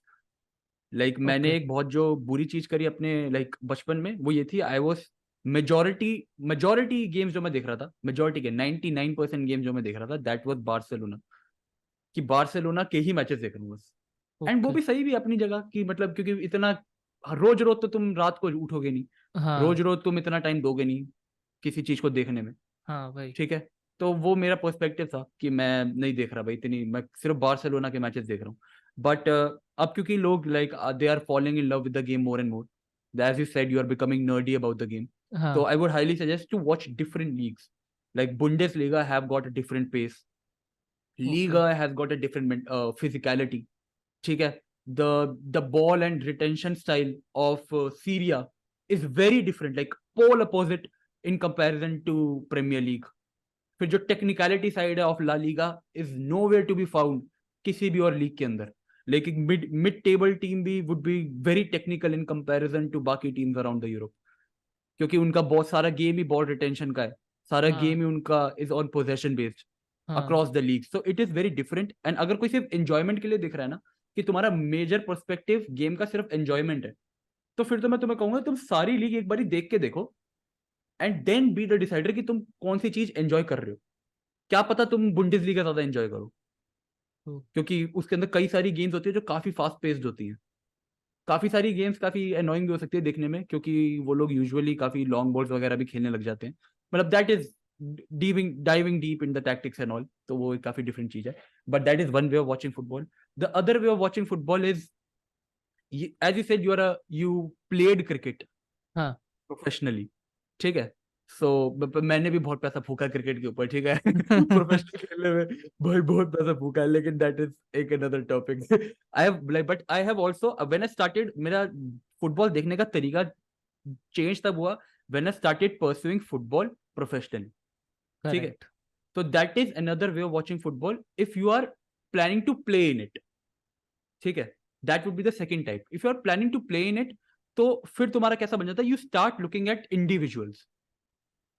Like मैंने ओके एक बहुत जो बुरी चीज करी अपने लाइक बचपन में, वो ये थी, I was majority majority games जो मैं देख रहा था, मेजोरिटी के 99% गेम जो मैं देख रहा था, दैट वाज बार्सिलोना, कि बार्सिलोना के ही मैचेस देख रहा हूँ बस। एंड वो ओके। भी सही भी है अपनी जगह कि मतलब, क्योंकि इतना रोज रोज तो तुम रात को उठोगे नहीं, हाँ रोज रोज तुम इतना टाइम दोगे नहीं किसी चीज को देखने में। हाँ भाई। ठीक है, तो वो मेरा पर्सपेक्टिव था कि मैं नहीं देख रहा भाई इतनी, मैं सिर्फ बार्सिलोना के मैचेस देख रहा हूँ। बट अब क्योंकि लोग like they are following in love with the game more and more, as you said you are becoming nerdy about the game, तो हाँ I would highly suggest to watch different leagues. Like Bundesliga have got a different pace, okay. Liga has got a different physicality. ठीक है, the ball and retention style of Syria is very different, like pole opposite in comparison to Premier League. फिर जो टेक्निकलिटी साइड है of La Liga is nowhere to be found किसी भी और लीग के अंदर। लेकिन मिड मिड टेबल टीम भी would be very technical in comparison to बाकी टीम्स अराउंड द यूरोप, क्योंकि उनका बहुत सारा गेम ही बॉल रिटेंशन का है, सारा हाँ गेम ही उनका इज ऑन पोजेशन बेस्ड हाँ across the league, so it is very different. And अगर कोई सिर्फ एंजॉयमेंट के लिए दिख रहा है ना, कि तुम्हारा मेजर पर्सपेक्टिव गेम का सिर्फ एंजॉयमेंट है, तो फिर तो मैं तुम्हें कहूंगा तुम सारी लीग एक बार देख के देखो and then be the decider कि तुम कौन सी चीज एंजॉय कर रहे हो। क्या पता तुम बुंडेसलीगा ज्यादा एंजॉय करो, तो क्योंकि उसके अंदर कई सारी गेम्स होती है जो काफी फास्ट पेस्ड होती हैं। काफी सारी गेम्स काफी अनोइंग भी हो सकती है देखने में, क्योंकि वो लोग यूजुअली काफी लॉन्ग बॉल्स वगैरह भी खेलने लग जाते हैं, मतलब that is diving deep in the tactics and all, तो वो एक काफी डिफरेंट चीज है। But that is one way of watching football. The other way of watching football is, as you said you played cricket हाँ प्रोफेशनली। ठीक है, सो मैंने भी बहुत पैसा फूका क्रिकेट के ऊपर, ठीक है प्रोफेशनल खेलने में भाई बहुत पैसा फूका है, लेकिन दैट इज एक another topic. I have but I have also when I started, मेरा फुटबॉल देखने का तरीका चेंज तब हुआ when I started pursuing football professionally. ठीक है, करेक्ट। तो that is another way of watching football if you are planning to play in it. ठीक है, that would be the second type. If you are planning to play in it, तो फिर तुम्हारा कैसा बन जाता है, you start looking at individuals,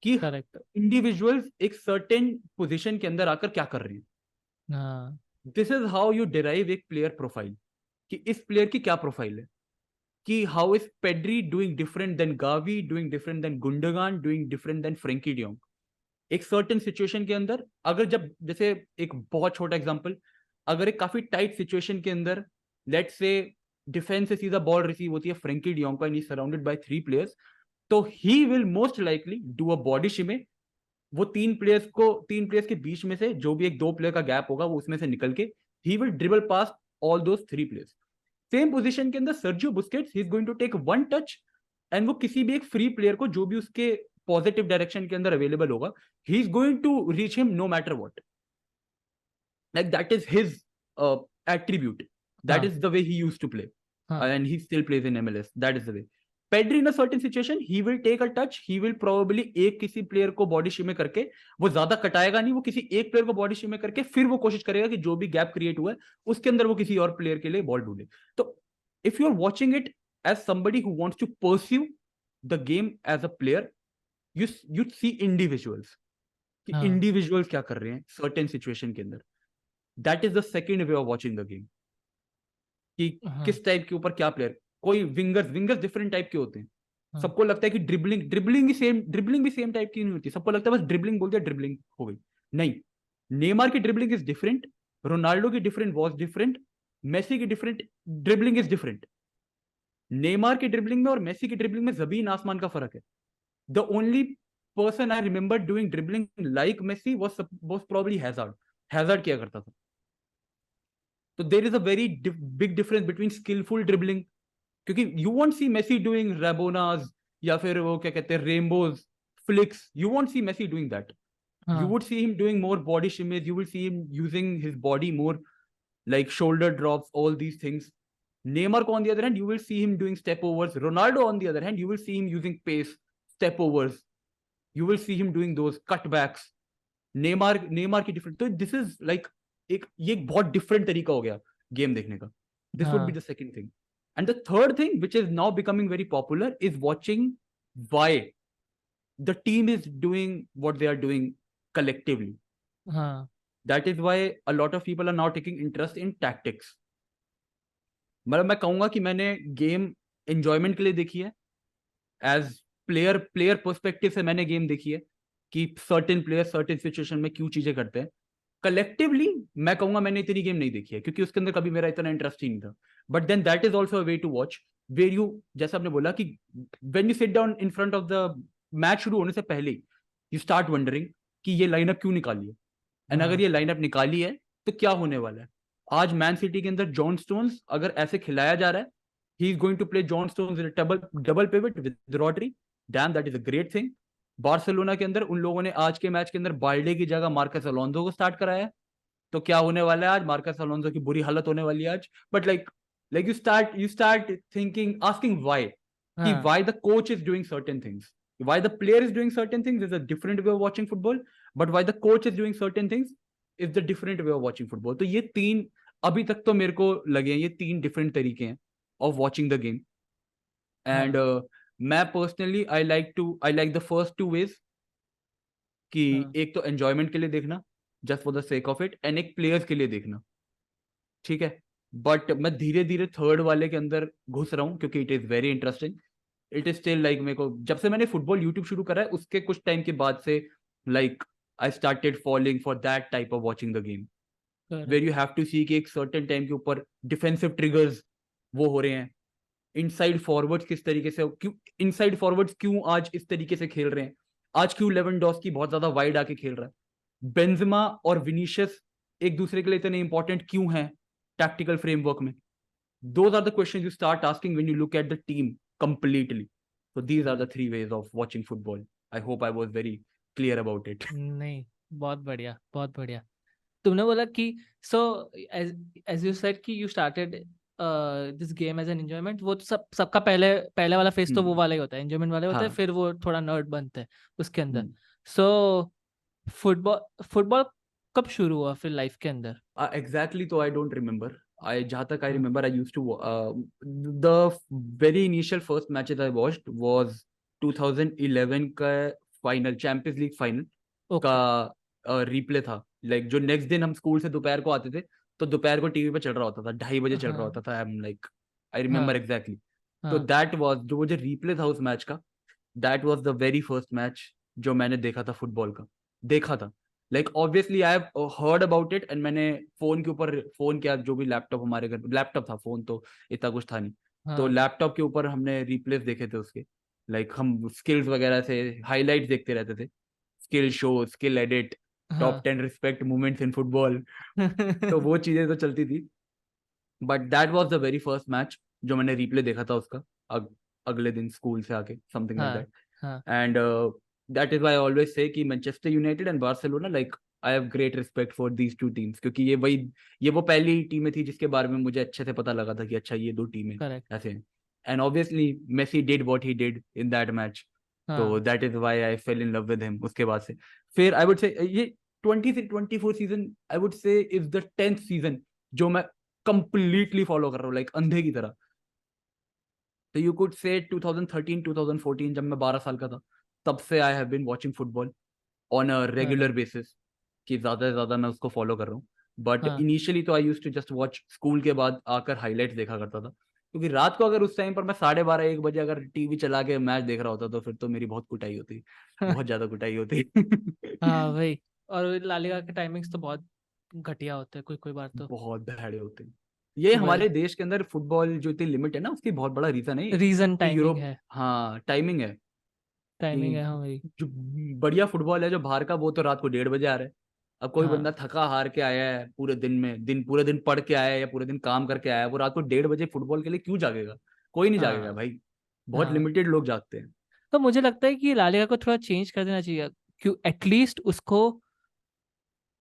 कि करेक्ट। इंडिविजुअल्स एक सर्टेन पोजीशन के अंदर आकर क्या कर रहे हैं। हाँ this is how you derive एक प्लेयर प्रोफाइल, कि इस प्लेयर की क्या प्रोफाइल है, कि how is Pedri doing different than Gavi, doing different than Gundogan, doing different than Frenkie de Jong. एक सर्टेन सिचुएशन के अंदर, अगर जब जैसे एक बहुत छोटा एग्जांपल, अगर एक काफी टाइट सिचुएशन के अंदर लेट्स से डिफेंस से सीधा बॉल रिसीव होती है फ्रेंकी डियोंग का and he surrounded by 3 players, तो he will most likely do a body shimmy. वो 3 प्लेयर्स के बीच में से जो भी एक 2 प्लेयर का गैप होगा वो उसमें से निकल के he will dribble past all those 3 players. Same position के अंदर Sergio Busquets, he is going to take 1 touch and वो किसी भी एक फ्री प्लेयर को जो भी उसके पॉजिटिव डायरेक्शन के अंदर अवेलेबल होगा, he is going to reach him no matter what. Like that is his attribute, that हाँ is the way he used to play हाँ and he still plays in MLS. That is the way. Pedri in a certain situation, he will take a touch, he will probably एक किसी प्लेयर को बॉडी शिमे करके, वो ज्यादा कटाएगा नहीं, वो किसी एक प्लेयर को बॉडी शिमे करके फिर वो कोशिश करेगा कि जो भी गैप क्रिएट हुआ है उसके अंदर वो किसी और प्लेयर के लिए बॉल ढूंढे। तो if you are watching it as somebody who wants to pursue the game as a player, you see individuals, कि हाँ individuals क्या कर रहे हैं certain situation के अंदर। That is the second way of watching the game, कि हाँ किस टाइप के ऊपर क्या प्लेयर। कोई विंगर्स डिफरेंट टाइप के होते हैं, हाँ सबको लगता है कि ड्रिबलिंग भी सेम टाइप की नहीं होती, सबको लगता है बस ड्रिबलिंग बोल दिया ड्रिबलिंग हो गई। नहीं, नेमार की ड्रिबलिंग इज डिफरेंट, रोनाल्डो की डिफरेंट वॉज डिफरेंट, मेसी की different dribbling is different. Neymar की ड्रिबलिंग में और मेसी की ड्रिबलिंग में जमीन आसमान का फर्क है। The only person I remember doing dribbling like Messi was probably Hazard किया करता था। तो there is a very big difference between skilful dribbling क्योंकि you won't see Messi doing rabonas या फिर वो क्या कहते हैं rainbows flicks, you won't see Messi doing that. You हाँ would see him doing more body shimmies. You will see him using his body more, like shoulder drops, all these things. Neymar, on the other hand, you will see him doing step overs. Ronaldo, on the other hand, you will see him using pace, step overs. You will see him doing those cutbacks. Neymar की different. तो this is like ये एक बहुत different तरीका हो गया game देखने का. This would be हाँ the second thing. And the third thing, which is now becoming very popular, is watching why the team is doing what they are doing collectively. हाँ That is why a lot of people are now taking interest in tactics. मतलब मैं कहूंगा कि मैंने गेम एंजॉयमेंट के लिए देखी है. एज प्लेयर पर्सपेक्टिव से मैंने गेम देखी है कि सर्टेन प्लेयर सर्टेन सिचुएशन में क्यों चीजें करते हैं. कलेक्टिवली मैं कहूंगा मैंने इतनी गेम नहीं देखी है क्योंकि उसके अंदर कभी मेरा इतना इंटरेस्ट ही नहीं था. But then that is also a way to watch where you, जैसे आपने बोला कि when you sit down in front of the match शुरू होने से पहले यू स्टार्ट वंडरिंग कि ये लाइनअप क्यों निकाली है, एंड अगर हाँ ये लाइनअप निकाली है तो क्या होने वाला है. आज मैन सिटी के अंदर जॉन स्टोन्स अगर ऐसे खिलाया जा रहा है, he is going to play John Stones in double pivot with Rodri. Damn, that is a great thing. Barcelona के अंदर उन लोगों ने आज के मैच के अंदर बाल्डे की जगह मार्कस अलोंसो को स्टार्ट कराया है. तो क्या होने वाला है आज, मार्कस अलोंसो की बुरी हालत होने वाली है आज. But like you start thinking, asking why, कि हाँ why the coach is doing certain things, why the player is doing certain things is a different way of watching football, but why the coach is doing certain things is the different way of watching football. तो ये तीन अभी तक तो मेरे को लगे हैं, ये तीन डिफरेंट तरीके हैं of watching the game. And हाँ मैं personally I like the first two ways कि हाँ एक तो एंजॉयमेंट के लिए देखना just for the sake of it, and एक प्लेयर्स के लिए देखना. ठीक है. बट मैं धीरे धीरे थर्ड वाले के अंदर घुस रहा हूँ क्योंकि it is very interesting. It is still like मेरे को जब से मैंने फुटबॉल यूट्यूब शुरू करा है उसके कुछ टाइम के बाद से like I started following for that type of watching the game where correct you have to see कि एक सर्टेन टाइम के ऊपर डिफेंसिव ट्रिगर्स वो हो रहे हैं. इनसाइड फॉरवर्ड्स किस तरीके से, क्यों इनसाइड फॉरवर्ड्स क्यों आज इस तरीके से खेल रहे हैं, आज क्यों लेवेंडोस्की बहुत ज्यादा वाइड आके खेल रहा है, बेंजेमा और विनीशियस एक दूसरे के लिए इतने इंपॉर्टेंट क्यों हैं टैक्टिकल फ्रेमवर्क में. Those are the questions you start asking when you look at the team completely. So these are the three ways of watching football. I hope I was very clear about it. नहीं बहुत बढ़िया बहुत बढ़िया. तुमने बोला कि सो एज यू सेड कि you started this game as an enjoyment. वो तो सबका पहले वाला फेज तो वो वाला ही होता है, एंजॉयमेंट वाला होता है, हाँ. फिर वो थोड़ा नर्ड बनता है उसके अंदर. सो फुटबॉल कब शुरू हुआ फिर लाइफ के अंदर? Exactly, so I don't remember. जहाँ तक I remember, I used to the very initial first matches I watched was 2011 का final, champions league final okay का रिप्ले था. लाइक जो नेक्स्ट दिन हम स्कूल से दोपहर को आते थे तो दोपहर को टीवी पे चल रहा होता था, 2:30 बजे चल रहा हाँ होता था. आई रिमेम्बर हाँ एग्जैक्टली. तो हाँ दैट वाज जो वो जो रिप्ले था उस मैच का, that was the very first match जो मैंने देखा था फुटबॉल का, देखा था. Like obviously I have heard about it, and मैंने फोन के ऊपर, फोन क्या जो भी लैपटॉप हमारे घर, लैपटॉप था, फोन तो इतना कुछ था नहीं, तो हाँ लैपटॉप के ऊपर हमने रिप्लेस देखे थे उसके. लाइक हम स्किल्स वगैरह से हाईलाइट्स देखते रहते थे, skill show, skill edit, top हाँ 10 रिस्पेक्ट मोमेंट्स इन फुटबॉल. तो वो चीजें तो चलती थी. But that was the very first match जो मैंने रिप्ले देखा था उसका, अगले दिन स्कूल से आके, समथिंग लाइक हाँ दैट. हाँ And that is why I always say कि Manchester United and Barcelona, like I have great respect for these two teams, क्योंकि ये वो पहली टीमें थी जिसके बारे में मुझे अच्छे से पता लगा था कि अच्छा ये दो टीमें करेक्ट ऐसे हैं. And obviously Messi did what he did in that match, तो हाँ that is why I fell in love with him. उसके बाद से फिर I would say ये 20 से 24 season I would say is the 10th season जो मैं completely follow कर रहा हूँ, like अंधे की तरह. तो you could say 2013 2014 जब मैं 12 साल का था, तब से I have been watching football on a regular basis, कि ज्यादा से ज्यादा मैं उसको फॉलो कर रहा हूँ. बट हाँ इनिशियली तो I used to just watch, school के बाद आकर हाईलाइट्स देखा करता था, क्योंकि रात को अगर उस टाइम पर मैं 12:30 1 बजे अगर टीवी चला के मैच देख रहा होता तो फिर तो मेरी बहुत कुटाई होती, बहुत ज्यादा कुटाई होती. हाँ वही. और लालिगा के टाइमिंग्स तो बहुत घटिया होते हैं कोई बार तो. बहुत भैड़े होते हैं. ये वही हमारे देश के अंदर फुटबॉल जो इतनी लिमिट है ना, उसकी बहुत बड़ा रीजन है ये, रीजन कि टाइमिंग यूरोप, है. हाँ टाइमिंग है. टाइमिंग है कि हाँ वही. जो बढ़िया फुटबॉल है जो बाहर का, वो तो रात को 1:30 बजे आ रहा है. अब कोई हाँ बंदा थका हार के आया है पूरे दिन में, पूरे दिन पढ़ के आया है या पूरे दिन काम करके आया है, वो रात को 1:30 बजे फुटबॉल के लिए क्यों जागेगा? कोई नहीं जागेगा हाँ भाई, बहुत हाँ लिमिटेड लोग जागते हैं। तो मुझे लगता है कि ला लीगा को थोड़ा चेंज कर देना चाहिए, क्यों एटलीस्ट उसको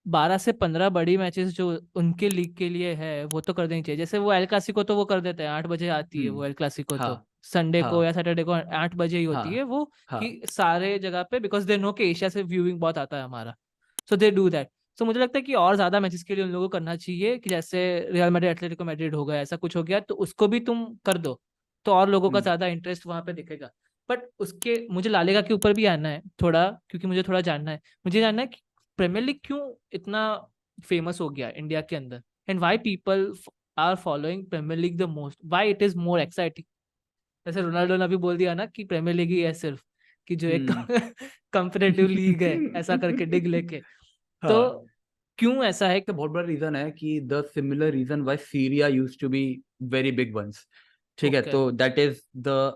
12 से 15 बड़ी मैचेस जो उनके लीग के लिए है वो तो कर देनी चाहिए। जैसे वो एल क्लासिको तो वो कर देते हैं, 8 बजे आती है वो एल क्लासिको, तो हाँ संडे को हाँ या सैटरडे को 8 बजे ही होती है हाँ वो, हाँ कि सारे जगह पे, बिकॉज दे नो कि एशिया से व्यूइंग बहुत आता है हमारा, सो दे डू दैट। तो मुझे लगता है कि और ज्यादा मैचेस के लिए उन लोगों को करना चाहिए, कि जैसे रियल मैड्रिड एटलेटिको मैड्रिड हो गया, ऐसा कुछ हो गया, तो उसको भी तुम कर दो, तो और लोगों का हम्म ज्यादा इंटरेस्ट वहां पे दिखेगा। बट उसके मुझे लालिगा के ऊपर भी आना है थोड़ा, क्योंकि मुझे थोड़ा जानना है, मुझे जानना है कि प्रीमियर लीग क्यों इतना फेमस हो गया इंडिया के अंदर, and why people are following Premier League the most, why it is more exciting. जैसे रोनाल्डो ने अभी बोल दिया ना कि प्रीमियर लीग ही है सिर्फ, कि जो एक हम्म कंपेरेटिव लीग है, ऐसा करके डिग लेके। तो हाँ, क्यों ऐसा है? तो बहुत बड़ा रीजन है कि the similar reason why Serie A used to be very big ones, ठीक है, ओके। तो that is the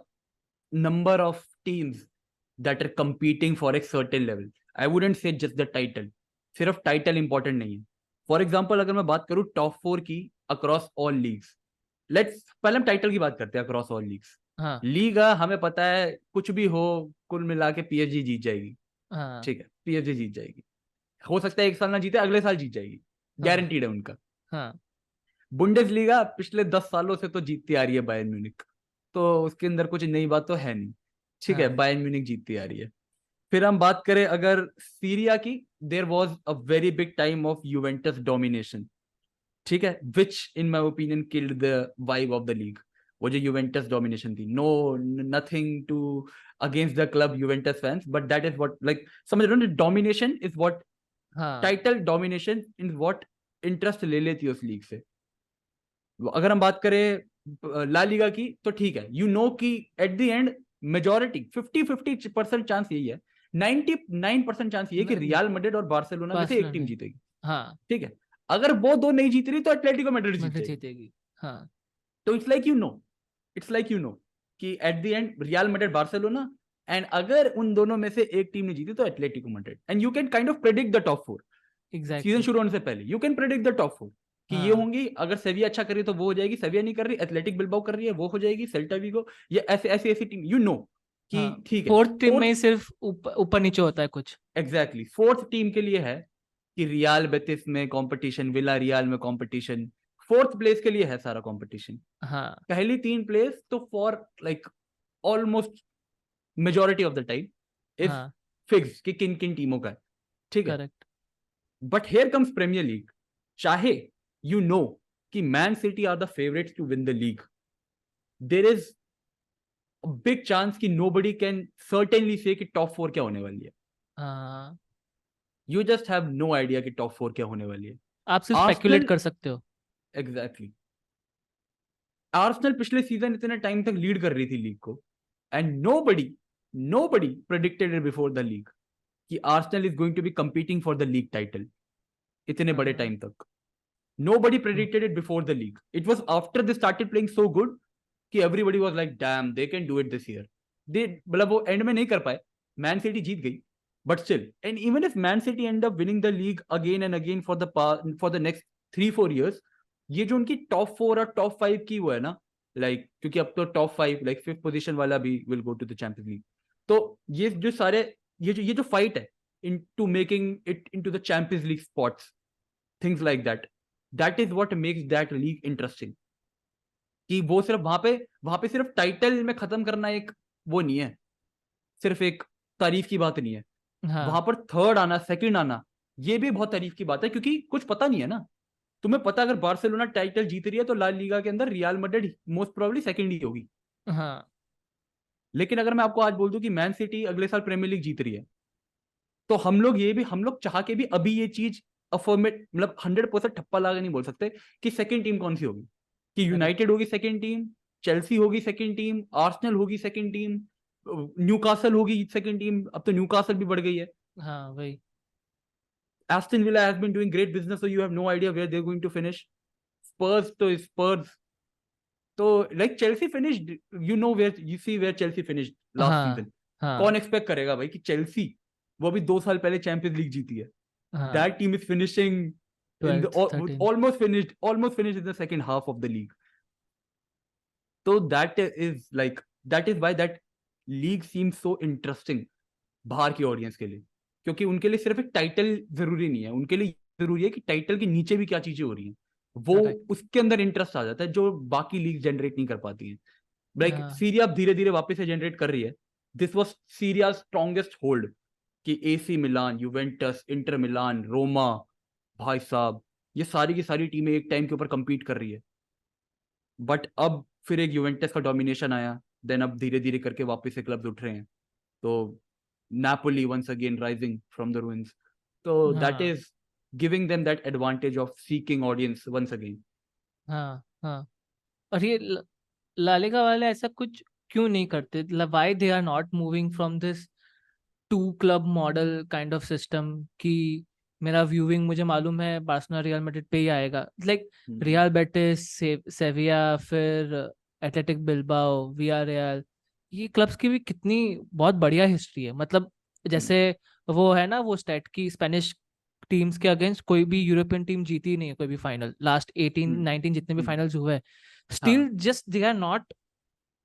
number of teams that are competing for एक certain level. I wouldn't say just the title, सिर्फ टाइटल इंपॉर्टेंट नहीं है। फॉर एग्जाम्पल अगर मैं बात करूं टॉप 4 की अक्रॉस ऑल लीग्स, लेट्स पहले हम टाइटल की बात करते हैं अक्रॉस ऑल लीग्स। हाँ लीग हमें पता है कुछ भी हो, कुल मिला के पीएसजी जीत जाएगी, हाँ ठीक है, पीएसजी जीत जाएगी। हो सकता है एक साल ना जीते, अगले साल जीत जाएगी, हाँ गारंटीड है उनका। हाँ बुंडेसलीगा पिछले 10 सालों से तो जीतती आ रही है बायर्न म्यूनिख, तो उसके अंदर कुछ नई बात तो है नहीं, ठीक है, हाँ बायर्न म्यूनिख जीतती आ रही है। फिर हम बात करें अगर सीरिया की, there was a very big time of Juventus domination, ठीक है, which in my opinion killed the vibe of the league. वो जो यूवेंटस डोमिनेशन थी, no nothing to against the club Juventus fans, but that is what, like समझ रहे हो, डोमिनेशन इज व्हाट, हाँ title domination is what interest ले लेती है उस लीग से। अगर हम बात करें ला लीगा की, तो ठीक है, यू नो कि at the and majority 50-50% chance यही है, 99% चांस ये है कि रियल मैड्रिड और बार्सिलोना में से एक टीम बार्सिलोना। जीतेगी, हाँ ठीक है। अगर वो दो नहीं जीत रही तो एटलेटिको मैड्रिड जीत मैड्रिड जाएगी। जीतेगी। हाँ तो it's like you know, it's like you know कि at the end Real Madrid Barcelona, and अगर उन दोनों में से एक टीम ने जीती तो Atletico Madrid, and you can kind of predict the top 4 season exactly. शुरू होने से पहले। You can predict the top 4 कि ये हाँ होंगी, अगर सेविया अच्छा कर रही है तो वो हो जाएगी, सेविया नहीं कर रही, एथलेटिक बिल्बाओ कर रही है वो हो जाएगी, सेल्टा वीगो, ये ऐसे ऐसी ऐसी टीम, यू नो कि हाँ ठीक है। फोर्थ टीम में फोर्थ, ही सिर्फ ऊपर ऊपर नीचे होता है कुछ। एग्जैक्टली फोर्थ टीम के लिए है कि रियल बेटिस में कंपटीशन, विला रियल में कंपटीशन, फोर्थ प्लेस के लिए है सारा कंपटीशन। हाँ पहली 3 प्लेस तो for like almost majority of the time is हाँ फिक्स कि किन किन टीमों का है, ठीक है। Correct. But here comes Premier League, चाहे यू नो कि Man City are the favourites to win the league, there is a big chance कि नोबडी कैन सर्टेनली से कि टॉप 4 क्या होने वाली है। हाँ you just have no idea कि टॉप 4 क्या होने वाली है। आप सिर्फ स्पेकुलेट आर्सेनल, कर सकते हो। एग्जैक्टली, आर्सेनल पिछले सीजन इतने टाइम तक लीड कर रही थी लीग को, and nobody predicted it before the league कि Arsenal is going to be competing for the league title इतने बड़े हाँ टाइम तक। Nobody predicted it before the league. It was after they started playing so good कि everybody was like, damn, they can do it this year. They मतलब वो एंड में नहीं कर पाए, मैन सिटी जीत गई, but still, and even if Man City end up winning the league again and again for the next 3-4 years, ये जो उनकी टॉप 4 और टॉप 5 की वो है ना, लाइक क्योंकि अब तो टॉप 5 लाइक 5th पोजीशन वाला भी will go to the Champions League, तो ये जो सारे ये जो फाइट है into making it into the Champions League spots, things like that is what makes that league interesting, कि वो सिर्फ वहां पे सिर्फ टाइटल में खत्म करना एक वो नहीं है, सिर्फ एक तारीफ की बात नहीं है, हाँ वहां पर थर्ड आना, सेकंड आना, ये भी बहुत तारीफ की बात है, क्योंकि कुछ पता नहीं है ना। तुम्हें पता अगर बार्सिलोना टाइटल जीत रही है तो ला लीगा के अंदर Real Madrid most probably second ही होगी। हाँ लेकिन अगर मैं आपको आज बोल दूं कि मैन सिटी अगले साल प्रीमियर लीग जीत रही है, तो हम लोग चाह के भी अभी ये चीज अफर्मेट मतलब 100% ठप्पा लगा नहीं बोल सकते कि सेकंड टीम कौन सी होगी, कि करेक्ट। यूनाइटेड होगी सेकंड टीम, चेल्सी होगी सेकंड टीम, आर्सेनल होगी सेकंड टीम, न्यूकासल होगी सेकंड टीम, अब तो न्यूकासल भी बढ़ गई है, हाँ वही। Aston Villa has been doing great business, so you have no idea where they are going to finish. Spurs तो like Chelsea finished, you know where, you see where Chelsea finished last हाँ सीजन। हाँ कौन एक्सपेक्ट करेगा भाई कि चेल्सी, वो भी 2 साल पहले चैंपियंस लीग जीती है, हाँ that team is finishing in the 12th 13th। almost finished in the second half of the league. तो that is why that league seems so interesting बाहर की ऑडियंस के लिए, क्योंकि उनके लिए सिर्फ एक टाइटल जरूरी नहीं है, उनके लिए जरूरी है कि टाइटल के नीचे भी क्या चीजें हो रही हैं, वो Correct. उसके अंदर इंटरेस्ट आ जाता है जो बाकी लीग जनरेट नहीं कर पाती हैं. लाइक हाँ सीरिया अब धीरे धीरे वापस से जनरेट कर रही है. This was Serie A strongest hold कि AC Milan, Juventus, Inter Milan, Roma, भाई साहब ये सारी की सारी टीमें एक टाइम के ऊपर compete कर रही है. बट अब फिर एक यूवेंटस का डोमिनेशन आया, देन अब धीरे धीरे करके वापस से क्लब्स उठ रहे हैं. तो Napoli once again rising from the ruins. So that हाँ is giving them that advantage of seeking audience once again. हाँ हाँ. और ये लालिगा वाले ऐसा कुछ क्यों नहीं करते? Why they are not moving from this two club model kind of system कि मेरा व्यूइंग मुझे मालूम है बार्सिलोना रियल मैड्रिड पे ही आएगा, लाइक रियल बेटिस, सेविया, फिर एथलेटिक बिल्बाओ, वियारियल, ये क्लब्स की भी कितनी बहुत बढ़िया हिस्ट्री है. मतलब जैसे वो है ना वो स्टैट की स्पेनिश टीम्स के अगेंस्ट कोई भी यूरोपियन टीम जीती ही नहीं है कोई भी फाइनल. लास्ट 18-19 जितने भी फाइनल्स हुए still just they are not,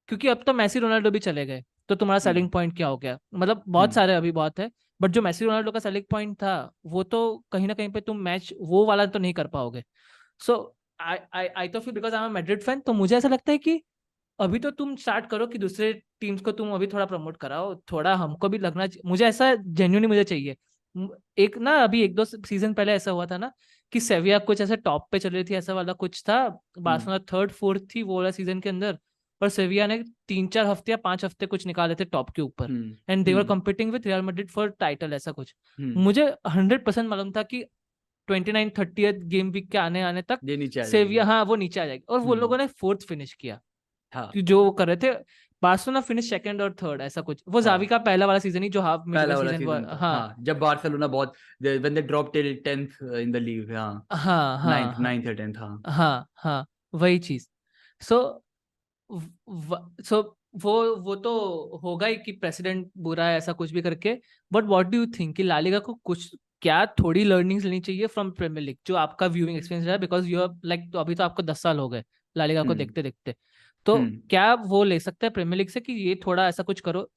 क्योंकि अब तो मेसी रोनाल्डो भी चले गए, तो तुम्हारा सेलिंग पॉइंट क्या हो गया? मतलब बहुत सारे अभी बहुत है, बट जो मेसी रोनाल्डो का सेलिंग पॉइंट था वो तो कहीं ना कहीं पे तुम मैच वो वाला तो नहीं कर पाओगे. सो आई तो feel because I am Madrid fan, तो मुझे ऐसा लगता है कि अभी तो तुम स्टार्ट करो कि दूसरे टीम्स को तुम अभी थोड़ा प्रमोट कराओ, थोड़ा हमको भी लगना मुझे ऐसा जेन्युइनली मुझे चाहिए. एक ना अभी 1-2 सीजन पहले ऐसा हुआ था ना कि सेविया कुछ ऐसे टॉप पे चल रही थी, ऐसा वाला कुछ था, बार्सिलोना 3rd 4th थी वो वाला सीजन के अंदर, पर सेविया ने 3-4 हफ्ते या 5 हफ्ते कुछ निकाले थे टॉप के ऊपर, and they were competing with real Madrid for title. ऐसा कुछ मुझे 100% मालूम था कि 29-30th गेम वीक के आने तक ये नीचे आ सेविया जाएगी. हाँ वो नीचे आ जाएगी, और वो लोगों ने 4th फिनिश किया. हाँ, कि जो वो कर रहे थे बार्सिलोना फिनिश 2nd और 3rd ऐसा कुछ. वो जावी का पहला वाला सीजन ही जो हाफ मिड पहला का वाला सीजन हुआ. सीजन था. हाँ हाँ, जब बार्सिलोना बहुत when they dropped till 10th in the league. हाँ, हाँ हाँ 9th हाँ 9th या 10th. हाँ, हाँ हाँ वही चीज. सो सो वो तो होगा ही कि प्रेसिडेंट बुरा है ऐसा कुछ भी करके, but what do you think कि लालिगा को कुछ क्या थोड़ी लर्निंग्स लेनी चाहिए फ्रॉम प्रीमियर लीग, जो आपका व्यूइंग एक्सपीरियंस रहा है, बिकॉज यू हैव लाइक, तो अभी तो आपको 10 साल हो गए लालिगा को देखते देखते, तो क्या वो ले सकते हैं प्रीमियर लीग से कि ये थोड़ा ऐसा कुछ करो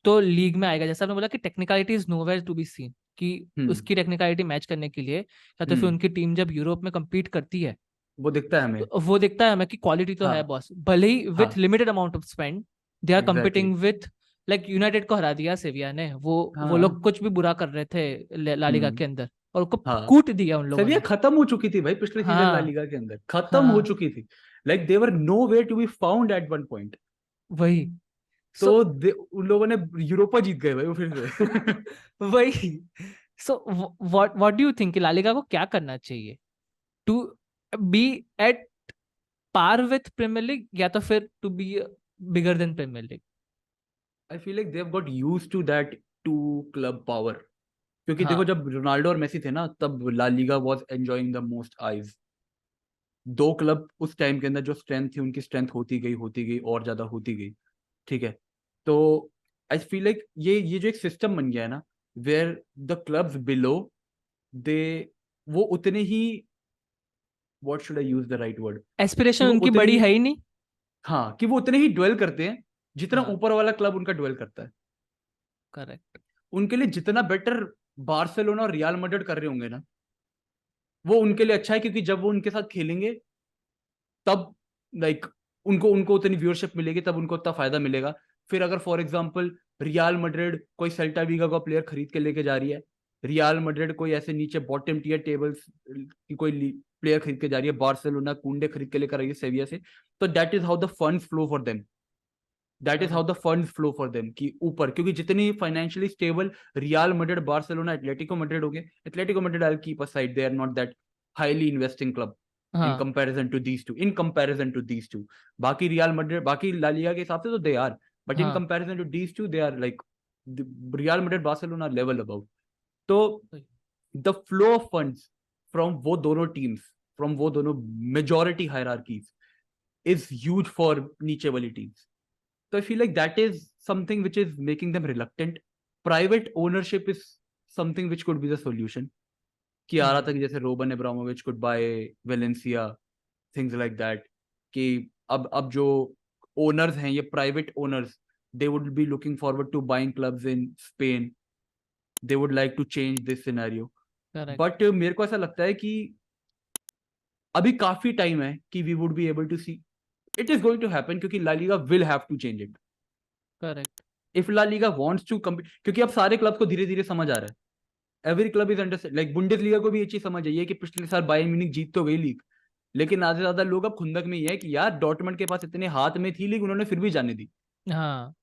तो लीग में आएगा? जैसा आपने बोला कि technicality is nowhere to be seen, कि उसकी टेक्निकलिटी मैच करने के लिए या तो फिर उनकी टीम जब यूरोप में कम्पीट करती है वो दिखता है हमें. तो वो दिखता है हमें कि क्वालिटी तो है हाँ, बॉस, भले ही विथ हाँ, limited amount of spend they are exactly. Competing with, like United को हरा दिया सेविया ने, वो हाँ, लोग कुछ भी बुरा कर रहे थे लालिगा के अंदर और उसको हाँ. कूट दिया उन लोगों सेविया ने. खत्म हो चुकी थी भाई पिछले सीजन ला हाँ लीगा के अंदर, खत्म हो हाँ चुकी थी. Like they were nowhere to be found at one point. वही. तो सो उन लोगों ने यूरोपा जीत गए भाई वो फिर से. वही. So what do you think कि लालिगा को क्या करना चाहिए to be at par with Premier League, या तो फिर to be bigger than Premier League? I feel like they have got used to that two club power, क्योंकि देखो हाँ जब रोनाल्डो और मेसी थे ना तब La Liga was enjoying the most eyes. दो क्लब उस टाइम के अंदर जो स्ट्रेंथ थी उनकी स्ट्रेंथ होती गई और ज्यादा होती गई. ठीक है, तो आई फील लाइक ये जो एक सिस्टम बन गया है ना where the clubs below they वो उतने ही, what should I use the right word, aspiration वो उनकी उतने बड़ी ही, है ही नहीं. हाँ कि वो उतने ही ड्वेल करते हैं जितना हाँ ऊपर वाला क्लब उनका ड्वेल करता है. करेक्ट. उनके लिए जितना बेटर बार्सिलोना और रियल मैड्रिड कर रहे होंगे ना वो उनके लिए अच्छा है, क्योंकि जब वो उनके साथ खेलेंगे तब लाइक उनको उनको उतनी व्यूअरशिप मिलेगी, तब उनको उतना फायदा मिलेगा. फिर अगर फॉर एग्जांपल रियल मैड्रिड कोई सेल्टा वीगा का प्लेयर खरीद के लेके जा रही है, रियल मैड्रिड कोई ऐसे नीचे बॉटम टियर टेबल्स की कोई प्लेयर खरीद के जा रही है, बार्सिलोना कुंडे खरीद के लेकर आई है सेविया से, तो that is how the funds flow for them. That is how the funds flow for them कि ऊपर, क्योंकि जितनी financially stable Real Madrid, Barcelona, Atletico Madrid हो गए, Atletico Madrid I will keep aside, they are not that highly investing club in हाँ comparison to these two. बाकी रियल मैड्रिड, बाकी ला लीगा के हिसाब से तो दे आर, बट इन हाँ comparison to these two they are like Real Madrid Barcelona level about. तो the flow of funds from वो दोनों टीम्स, फ्रॉम वो दोनों majority hierarchies is huge for नीचे वाली टीम्स. तो I feel like that is something which is making them reluctant. Private ownership is something which could be the solution, कि आ रहा था कि जैसे Roman Abramovich could buy Valencia, things like that, कि अब जो ओनर्स हैं, ये private owners, they would be looking forward to buying clubs in Spain, they would like to change this scenario. Correct but मेरे को ऐसा लगता है कि अभी काफी टाइम है कि we would be able to see it is going to happen, क्योंकि La Liga will have to change it correct if La Liga wants to compete, क्योंकि अब सारे क्लब को धीरे धीरे समझ आ रहा है, every club is under, like Bundesliga को भी ये चीज समझ आई है कि पिछले साल बायर्न म्यूनिख जीत तो गई लीग, लेकिन आधे ज्यादा लोग अब खुंदक में ही है कि यार डॉर्टमंड के पास इतने हाथ में थी लीग, उन्होंने फिर भी जाने दी। हाँ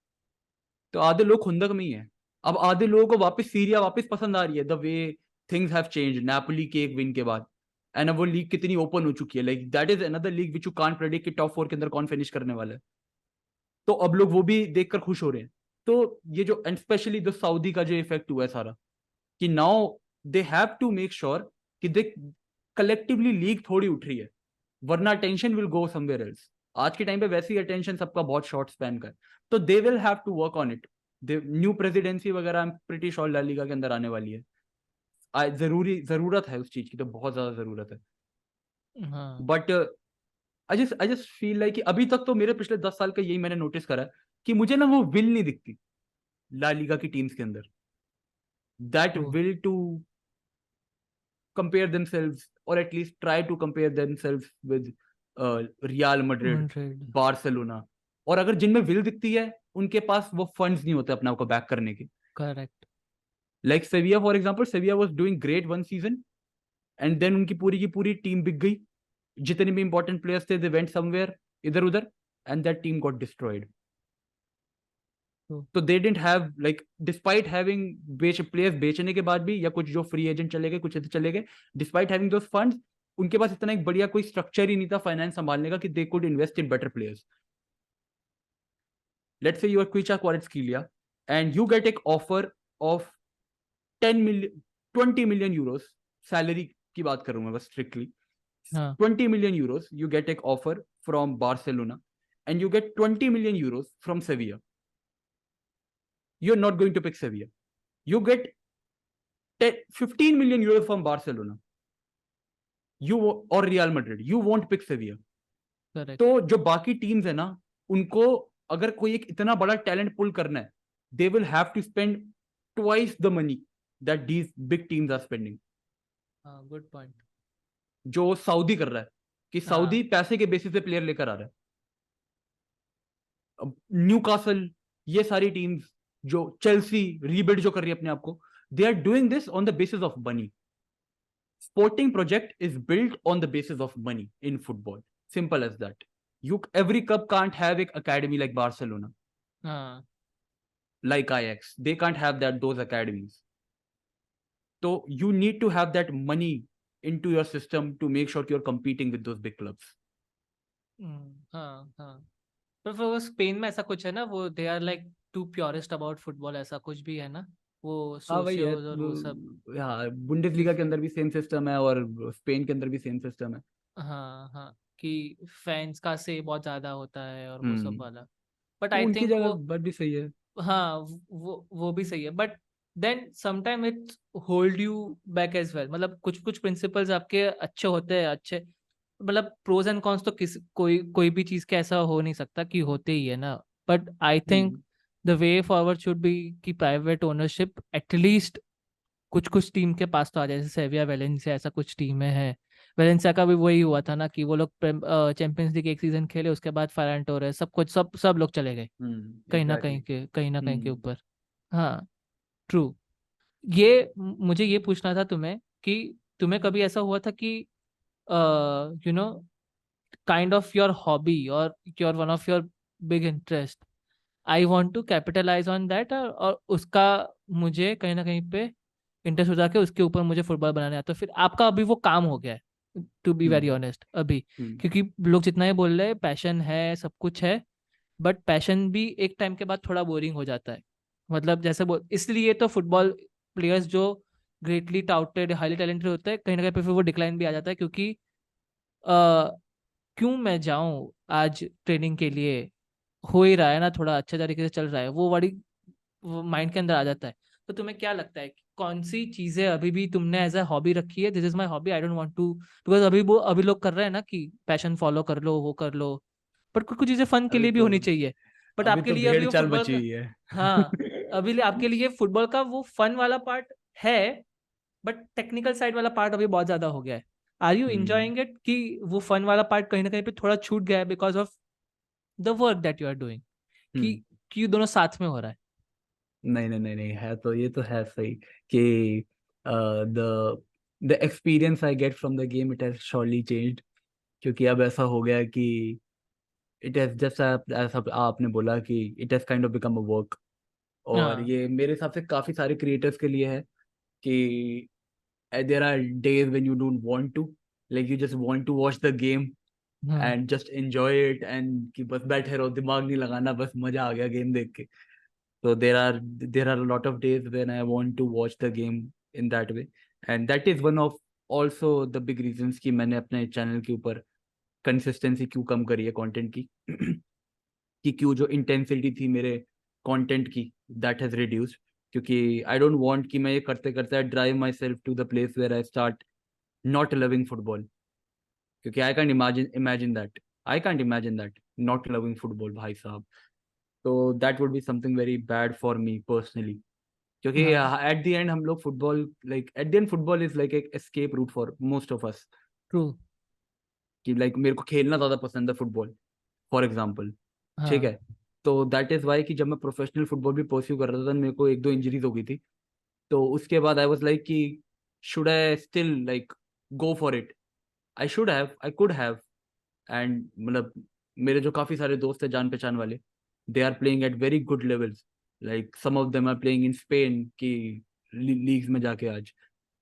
तो आधे लोग खुंदक में ही है। अब आधे लोगों को वापस सीरिया वापस पसंद आ रही है, the way things have changed Napoli के एक विन के बाद। एंड अब वो लीग कितनी ओपन हो चुकी है, like that is another league which you can't predict कि टॉप 4 के अंदर कौन फिनिश करने वाला है। तो अब लोग वो भी देखकर खुश हो रहे हैं। तो ये जो, एंड स्पेशली द सऊदी का जो इफेक्ट हुआ है सारा, कि now they have to make sure कि दे कलेक्टिवली लीग थोड़ी उठ रही है, वरना attention will go somewhere else. आज के टाइम पे वैसे ही अटेंशन सबका बहुत शॉर्ट स्पैन का है, तो they will have to work on it. New presidency वगैरह I am pretty sure La Liga के अंदर आने वाली है। जरूरत है उस चीज की, तो बहुत ज्यादा जरूरत है। हाँ but I just feel like कि अभी तक तो मेरे पिछले 10 साल का यही मैंने नोटिस करा है कि मुझे ना वो विल नहीं दिखती ला लीगा की टीम्स के अंदर, that True. Will to compare themselves, or at least try to compare themselves with Real Madrid, Madrid. Barcelona. और अगर जिनमें विल दिखती है उनके पास वो फंड्स नहीं होते अपने आप को बैक करने के। Correct like Sevilla for example, Sevilla was doing great one season and then उनकी पूरी की पूरी टीम बिक गई, जितने भी इंपॉर्टेंट प्लेयर्स थे दे वेंट समवेयर इधर उधर, and that team got destroyed. तो they didn't have, like despite having players बेचने के बाद भी, या कुछ जो फ्री एजेंट चले गए, कुछ ऐसे चले गए, डिस्पाइट हैविंग दोस फंड्स, उनके पास इतना एक बढ़िया कोई स्ट्रक्चर ही नहीं था फाइनेंस संभालने का कि they could invest in better players. Let's say you are Kvicha Kvaratskhelia and you get एक offer of 10 million 20 million euros, salary की बात कर रहा हूं मैं बस स्ट्रिक्टली, हाँ 20 मिलियन यूरोस यू गेट एक offer from Barcelona and you gate 20 million Euros from सेविया। You're not going to pick Sevilla. You get 15 million euros from Barcelona. You or Real Madrid. You won't pick Sevilla. Correct तो जो बाकी टीम्स है ना, उनको अगर कोई एक इतना बड़ा टैलेंट पुल करना है, they will have to spend twice the money that these big teams are spending. हाँ गुड पॉइंट जो सऊदी कर रहा है, कि हाँ सऊदी पैसे के बेसिस पे प्लेयर लेकर आ रहा है। न्यूकासल, ये सारी टीम्स, जो चेल्सी रीबिल्ड जो कर रही है अपने आप को, they are doing this on the basis of money. Sporting project is built on the basis of money in football. Simple as that. Every club can't have an academy like Barcelona, हाँ like Ajax. They can't have those academies. So you need to have that money into your system to make sure you're competing with those big clubs. हाँ हाँ पर फिर वो स्पेन में ऐसा कुछ है ना, वो they are like to purest about football, ऐसा कुछ भी है ना, वो हाँ वही है, सोशियोज और वो सब। हाँ बुंडेसलीगा के अंदर भी सेम सिस्टम है और स्पेन के अंदर भी सेम सिस्टम है। हाँ हाँ कि फैंस का से बहुत ज्यादा होता है और वो सब वाला। बट तो आई उनकी थिंक जगह वो बात भी सही है। हाँ वो भी सही है, but then sometime it hold you back as well. मतलब कुछ कुछ प्रिंसिपल्स आपके अच्छे होते हैं, अच्छे मतलब प्रोज एंड कॉन्स तो कोई भी चीज के ऐसा हो नहीं सकता कि होते ही है ना। But I think the way forward should be कि प्राइवेट ओनरशिप एटलीस्ट कुछ कुछ टीम के पास तो आ जाए, जैसे सेविया वेलेंसिया ऐसा कुछ टीमें हैं। वेलेंसिया का भी वही हुआ था ना कि वो लोग चैंपियंस लीग एक सीजन खेले, उसके बाद फर्रान टोरेस सब कुछ सब लोग चले गए कहीं ना कहीं के ऊपर। हाँ ट्रू। मुझे ये पूछना था तुम्हें कि तुम्हें कभी ऐसा हुआ था कि you know kind of your hobby और your one of your big interest, I want to capitalize on that, और उसका मुझे कहीं ना कहीं पे इंटरेस्ट हो जाके उसके ऊपर मुझे फुटबॉल बनाने आता, तो फिर आपका अभी वो काम हो गया है टू बी वेरी ऑनेस्ट अभी। क्योंकि लोग जितना ही बोल रहे हैं पैशन है सब कुछ है, बट पैशन भी एक टाइम के बाद थोड़ा बोरिंग हो जाता है। मतलब जैसे इसलिए तो फुटबॉल प्लेयर्स जो ग्रेटली टाउटेड हाईली टैलेंटेड होते हैं कहीं ना कहीं पे फिर वो डिक्लाइन भी आ जाता है, क्योंकि क्यों मैं जाऊं आज ट्रेनिंग के लिए, हो ही रहा है ना थोड़ा अच्छे तरीके से चल रहा है, वो बड़ी माइंड के अंदर आ जाता है। तो तुम्हें क्या लगता है कि कौन सी चीजें अभी भी तुमने एज अ हॉबी रखी है, this is my hobby I don't want to, because अभी लोग कर रहे हैं ना कि पैशन फॉलो कर लो वो कर लो, बट कुछ कुछ चीजें फन के अभी लिए भी तो होनी चाहिए। बट अभी आपके तो लिए अभी भेड़ वो चाल फुटबॉल मची का, हुई है। हाँ, अभी आपके लिए फुटबॉल का वो फन वाला पार्ट है, बट टेक्निकल साइड वाला पार्ट अभी बहुत ज्यादा हो गया है। Are you hmm enjoying it कि वो फन वाला पार्ट कहीं ना कहीं पे थोड़ा छूट गया है because of the work that you are doing, कि हम्म कि दोनों साथ में हो रहा है? नहीं नहीं नहीं नहीं, है तो ये तो है सही कि the the experience I get from the game it has surely changed, क्योंकि अब ऐसा हो गया कि इट हैज जस्ट, ऐसा आपने बोला कि it has kind of become a work. और हाँ, ये मेरे हिसाब से काफी सारे क्रिएटर्स के लिए है कि there are days when you don't want to, like you just want to watch the game हाँ, and just enjoy it, and कि बस बैठे रहो, दिमाग नहीं लगाना, बस मजा आ गया गेम देख के। So there are a lot of days when I want to watch the game in that way, and that is one of also the big reasons कि मैंने अपने चैनल के ऊपर कंसिस्टेंसी क्यों कम करी है कंटेंट की कि क्यों जो इंटेंसिटी थी मेरे कंटेंट की, दैट हैज रिड्यूस्ड। क्योंकि आई डोंट वांट कि मैं ये करते करते drive myself to the place where I start not loving football. क्योंकि I can't imagine that not loving football भाई साहब। तो that would be something very bad for me personally. क्योंकि हाँ, एट द एंड हम लोग football, like at the end football is like एक escape route for most of us. True, कि लाइक मेरे को खेलना ज्यादा पसंद है फुटबॉल, फॉर एग्जाम्पल। ठीक हाँ, है। तो दैट इज वाई कि जब मैं प्रोफेशनल फुटबॉल भी परस्यू कर रहा था, मेरे को एक दो इंजरीज हो गई थी। तो उसके बाद आई वाज लाइक कि should I still like go for it. I should have, I could have. And मतलब मेरे जो काफी सारे दोस्त हैं जान पहचान वाले, they are playing at very good levels. Like some of them are playing in Spain की लीग्स में जाके आज।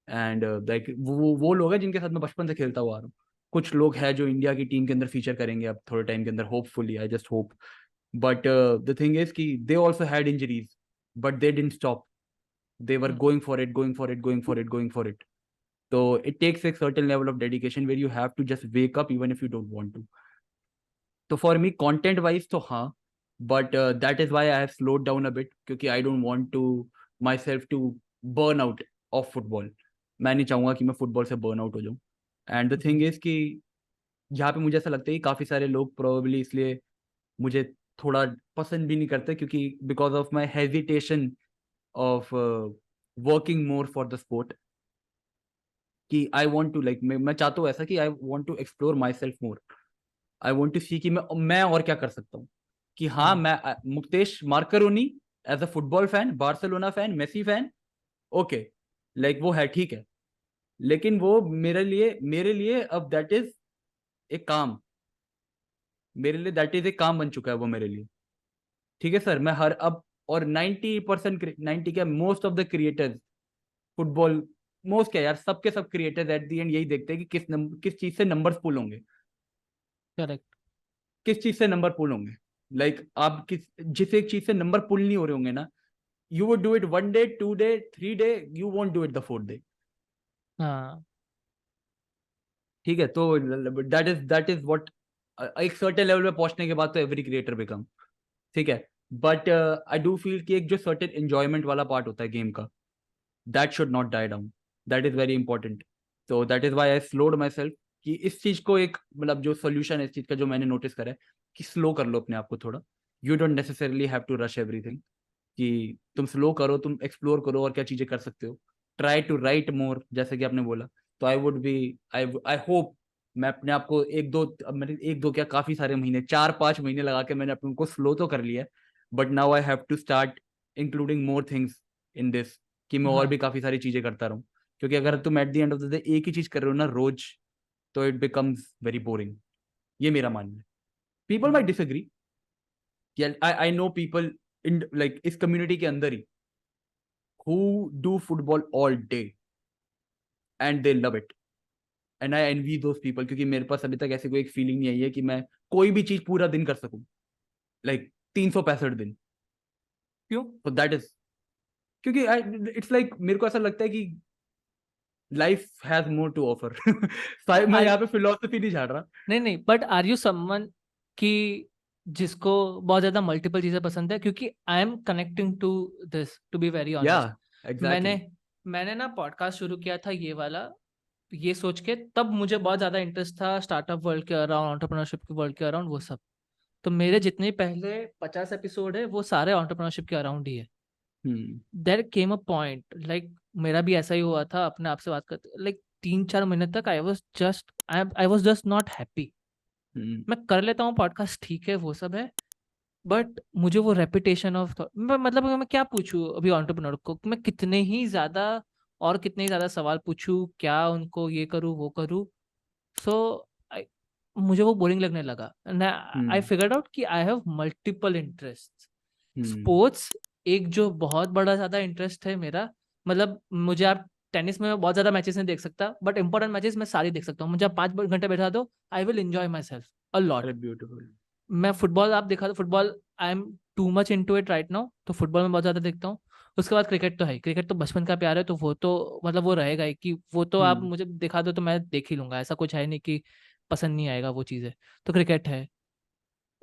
एंड लाइक वो लोग हैं जिनके साथ मैं बचपन से खेलता हुआ आ रहा हूँ। कुछ लोग हैं जो इंडिया की टीम के अंदर फीचर करेंगे अब थोड़े टाइम के अंदर, hopefully, I just hope. But the thing is कि they also had injuries, but they didn't stop. they were going for it, going for it, going for it, going for it. So it takes a certain level of dedication where you have to just wake up even if you don't want to. So for me content wise तो हाँ, but that is why I have slowed down a bit, क्योंकि I don't want to myself to burn out of football. मैं नहीं चाहूंगा कि मैं फुटबॉल से बर्न आउट हो जाऊं। एंड द थिंग इज कि यहाँ पे मुझे ऐसा लगता है कि काफी सारे लोग प्रोबेबली इसलिए मुझे थोड़ा पसंद भी नहीं करते, क्योंकि because of my hesitation of working more for the sport. कि आई वॉन्ट टू लाइक, मैं चाहता हूँ ऐसा कि I want to explore myself more. I want to see कि मैं और क्या कर सकता हूँ। कि हाँ, हाँ, मैं मुक्तेश मार्करोनी as a football fan, Barcelona fan, Messi fan, okay, like वो है, ठीक है। लेकिन वो मेरे लिए अब दैट इज एक काम, मेरे लिए दैट इज एक काम बन चुका है वो मेरे लिए। ठीक है सर, मैं हर अब और 90%, 90 क्या, most of the creators football, most क्या यार, सबके सब क्रिएटर्स एट द एंड यही देखते हैं कि किस चीज से नंबर्स पुल होंगे, करेक्ट, किस चीज से नंबर पुल होंगे। लाइक आप जिस एक चीज से नंबर पुल नहीं हो रहे होंगे ना, you would do it 1 day, 2 day, 3 day, you won't do it the 4th day. हाँ, ठीक है। तो दैट इज व्हाट, एक सर्टेन लेवल पे पहुंचने के बाद तो एवरी क्रिएटर बिकम, ठीक है। बट आई डू फील कि एक जो सर्टेन एंजॉयमेंट वाला पार्ट होता है गेम का, that should not die down. That is very important. तो that is why I slowed myself कि इस चीज को एक, मतलब जो सोल्यूशन है इस चीज का जो मैंने नोटिस करा है कि स्लो कर लो अपने आप को थोड़ा। You don't necessarily have to rush everything. कि तुम स्लो करो, तुम एक्सप्लोर करो और क्या चीजें कर सकते हो। ट्राई टू राइट मोर, जैसे कि आपने बोला। तो I would be, I hope मैं अपने आप को मैंने एक दो क्या, काफी सारे महीने, 4-5 महीने लगा के मैंने अपने को स्लो तो कर लिया। But now I have to start including more things in this, कि मैं और हाँ, भी काफी सारी चीजें करता रहूं। क्योंकि अगर तुम eight the end of the day एक ही चीज कर रहे हो ना रोज, तो इट बिकम्स वेरी बोरिंग। ये मेरा मानना है। पीपल माइट हाँ, disagree. I know people in like इस कम्युनिटी के अंदर ही who do football all day and they love it, and I envy those people, क्योंकि मेरे पास अभी तक ऐसी कोई एक फीलिंग नहीं आई है कि मैं कोई भी चीज पूरा दिन कर सकूं, लाइक 365 दिन। क्यों? तो दैट इज क्योंकि इट्स लाइक मेरे को ऐसा लगता है कि life has more to offer. मैं आर यहाँ पे फिलोसफी नहीं झाड़ रहा। नहीं, नहीं, बट आर यू समवन कि जिसको बहुत ज्यादा मल्टीपल चीजें पसंद है? क्योंकि I am connecting to this, to be very या ऑनेस्ट। मैंने एग्जैक्टली। मैंने ना पॉडकास्ट शुरू किया था ये वाला, ये सोच के, तब मुझे बहुत ज्यादा इंटरेस्ट था स्टार्टअप वर्ल्ड के अराउंड, एंटरप्रेन्योरशिप के वर्ल्ड के अराउंड, वो सब। तो मेरे जितने पहले 50 एपिसोड है वो सारे एंटरप्रेन्योरशिप के अराउंड ही है. There came a point like मेरा भी ऐसा ही हुआ था अपने आप से बात करते लाइक 3-4 महीने तक I was just not happy. मैं कर लेता हूँ पॉडकास्ट, ठीक है वो सब है, बट मुझे वो रेपिटेशन ऑफ मतलब मैं क्या पूछूं अभी एंटरप्रेन्योर को, मैं कितने ही ज्यादा सवाल पूछूं, क्या उनको ये करूं वो करूं. सो मुझे वो बोरिंग लगने लगा. आई फिगर्ड आउट कि I have multiple interest. Sports एक जो बहुत बड़ा ज्यादा इंटरेस्ट है मेरा, मतलब मुझे आप टेनिस में मैं बहुत ज्यादा मैचेस नहीं देख सकता, बट इंपॉर्टेंट मैचेस मैं सारी देख सकता हूँ. मुझे आप 5 घंटे बैठा दो, I will enjoy my self a lot. Beautiful. मैं फुटबॉल आप देखा तो football I am too much into it right now, तो फुटबॉल में बहुत ज्यादा देखता हूँ. उसके बाद क्रिकेट तो है, क्रिकेट तो बचपन का प्यार है, तो वो तो मतलब वो रहेगा ही कि वो तो आप मुझे दिखा दो तो मैं देख ही लूंगा, ऐसा कुछ है नहीं कि पसंद नहीं आएगा वो चीज़ें. तो क्रिकेट है.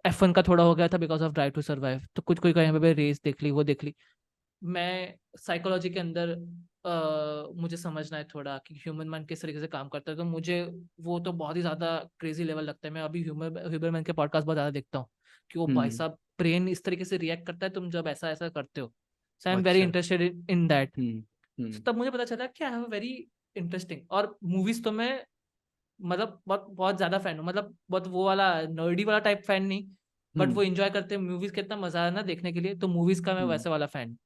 F1 का थोड़ा हो गया था because of drive to survive, तो कुछ कोई कहीं पे रेस देख ली वो देख ली. मैं साइकोलॉजी के अंदर मुझे समझना है थोड़ा कि ह्यूमन माइंड किस तरीके से काम करता है, तो मुझे वो तो बहुत ही ज्यादा क्रेजी लेवल लगता है. मैं अभी ह्यूमन के पॉडकास्ट बहुत ज्यादा देखता हूँ कि वो भाई साहब ब्रेन इस तरीके से रिएक्ट करता है तुम जब ऐसा ऐसा करते हो. सो आई एम वेरी अच्छा. Interested in that. हम्म. तब मुझे पता चला कि आई हैव वेरी इंटरेस्टिंग. और मूवीज तो मैं मतलब बहुत बहुत ज्यादा फैन हूँ, मतलब बहुत वो वाला नर्डी वाला टाइप फैन नहीं, बट वो एंजॉय करते हैं मूवीज. कितना मजा है ना देखने के लिए, तो मूवीज का मैं वैसे वाला फैन.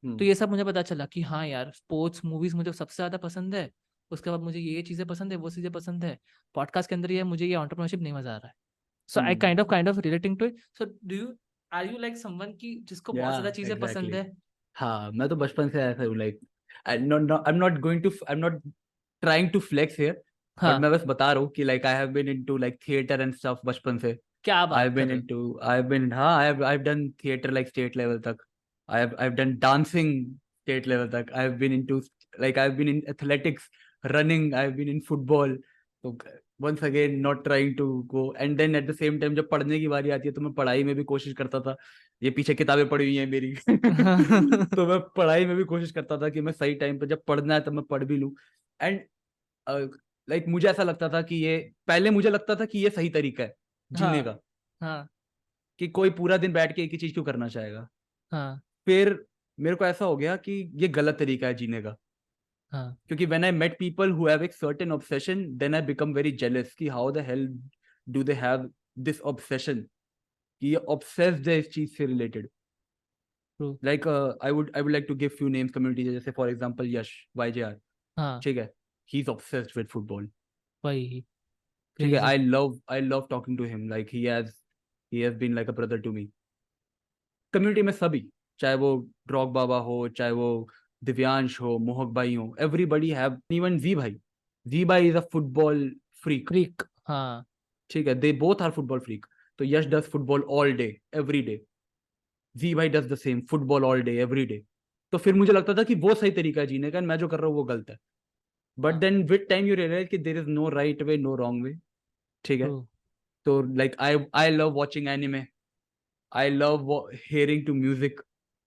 तो ये सब मुझे पता चला कि हाँ यार स्पोर्ट्स मूवीज मुझे सबसे ज्यादा पसंद है. उसके बाद मुझे ये चीजें पसंद है, वो चीजें पसंद है. पॉडकास्ट के अंदर ये मुझे ये एंटरप्रेन्योरशिप नहीं मजा आ रहा है. So I kind of relating to it. So do you are you like someone की जिसको बहुत ज्यादा चीजें पसंद है? हाँ, मैं तो बचपन से ऐसा हूँ. Like I am not going to, I am not trying to flex here, but मैं बस बता रहा हूँ कि like I have been into like theatre and stuff बचपन से. क्या बात कर रहे हो? I have done theatre like state level तक. I have done dancing state level तक. I have been into like I have been in athletics, running. I have been in football. तो once again not trying to go, and then at the same time जब पढ़ने की बारी आती है तो मैं पढ़ाई में भी कोशिश करता था. ये पीछे किताबें पड़ी हुई हैं मेरी तो मैं पढ़ाई में भी कोशिश करता था कि मैं सही टाइम पे जब पढ़ना है तब मैं पढ़ भी लूं. एंड लाइक मुझे ऐसा लगता था कि ये पहले मुझे लगता था कि ये सही तरीका है जीने का, हाँ कि कोई पूरा दिन बैठ के एक ही चीज क्यों करना चाहेगा. हाँ फिर मेरे को ऐसा हो गया कि ये गलत तरीका है जीने का. हाँ क्योंकि when I met people who have a certain obsession, then I become very jealous कि how the hell do they have this obsession, कि ये obsessed है इस चीज से related. True. Like I would like to give few names community, जैसे for example यश YJR. हाँ ठीक है, he's obsessed with football. वही ठीक है, crazy. I love talking to him. Like he has been like a brother to me. Community में सभी, चाहे वो ड्रॉग बाबा हो, चाहे वो दिव्यांश हो, मोहक भाई हो, एवरीबडी हैव, इवन जी भाई इज अ फुटबॉल फ्रीक. हाँ ठीक है, they both are football freak. तो Yash does football all day every day. जी भाई does the same, football all day every day. तो फिर मुझे लगता था कि वो सही तरीका है जीने का, मैं जो कर रहा हूँ वो गलत है. But then with time you realise कि there is no right way, no wrong way. ठीक है. True. तो like I love watching anime. I love hearing to music.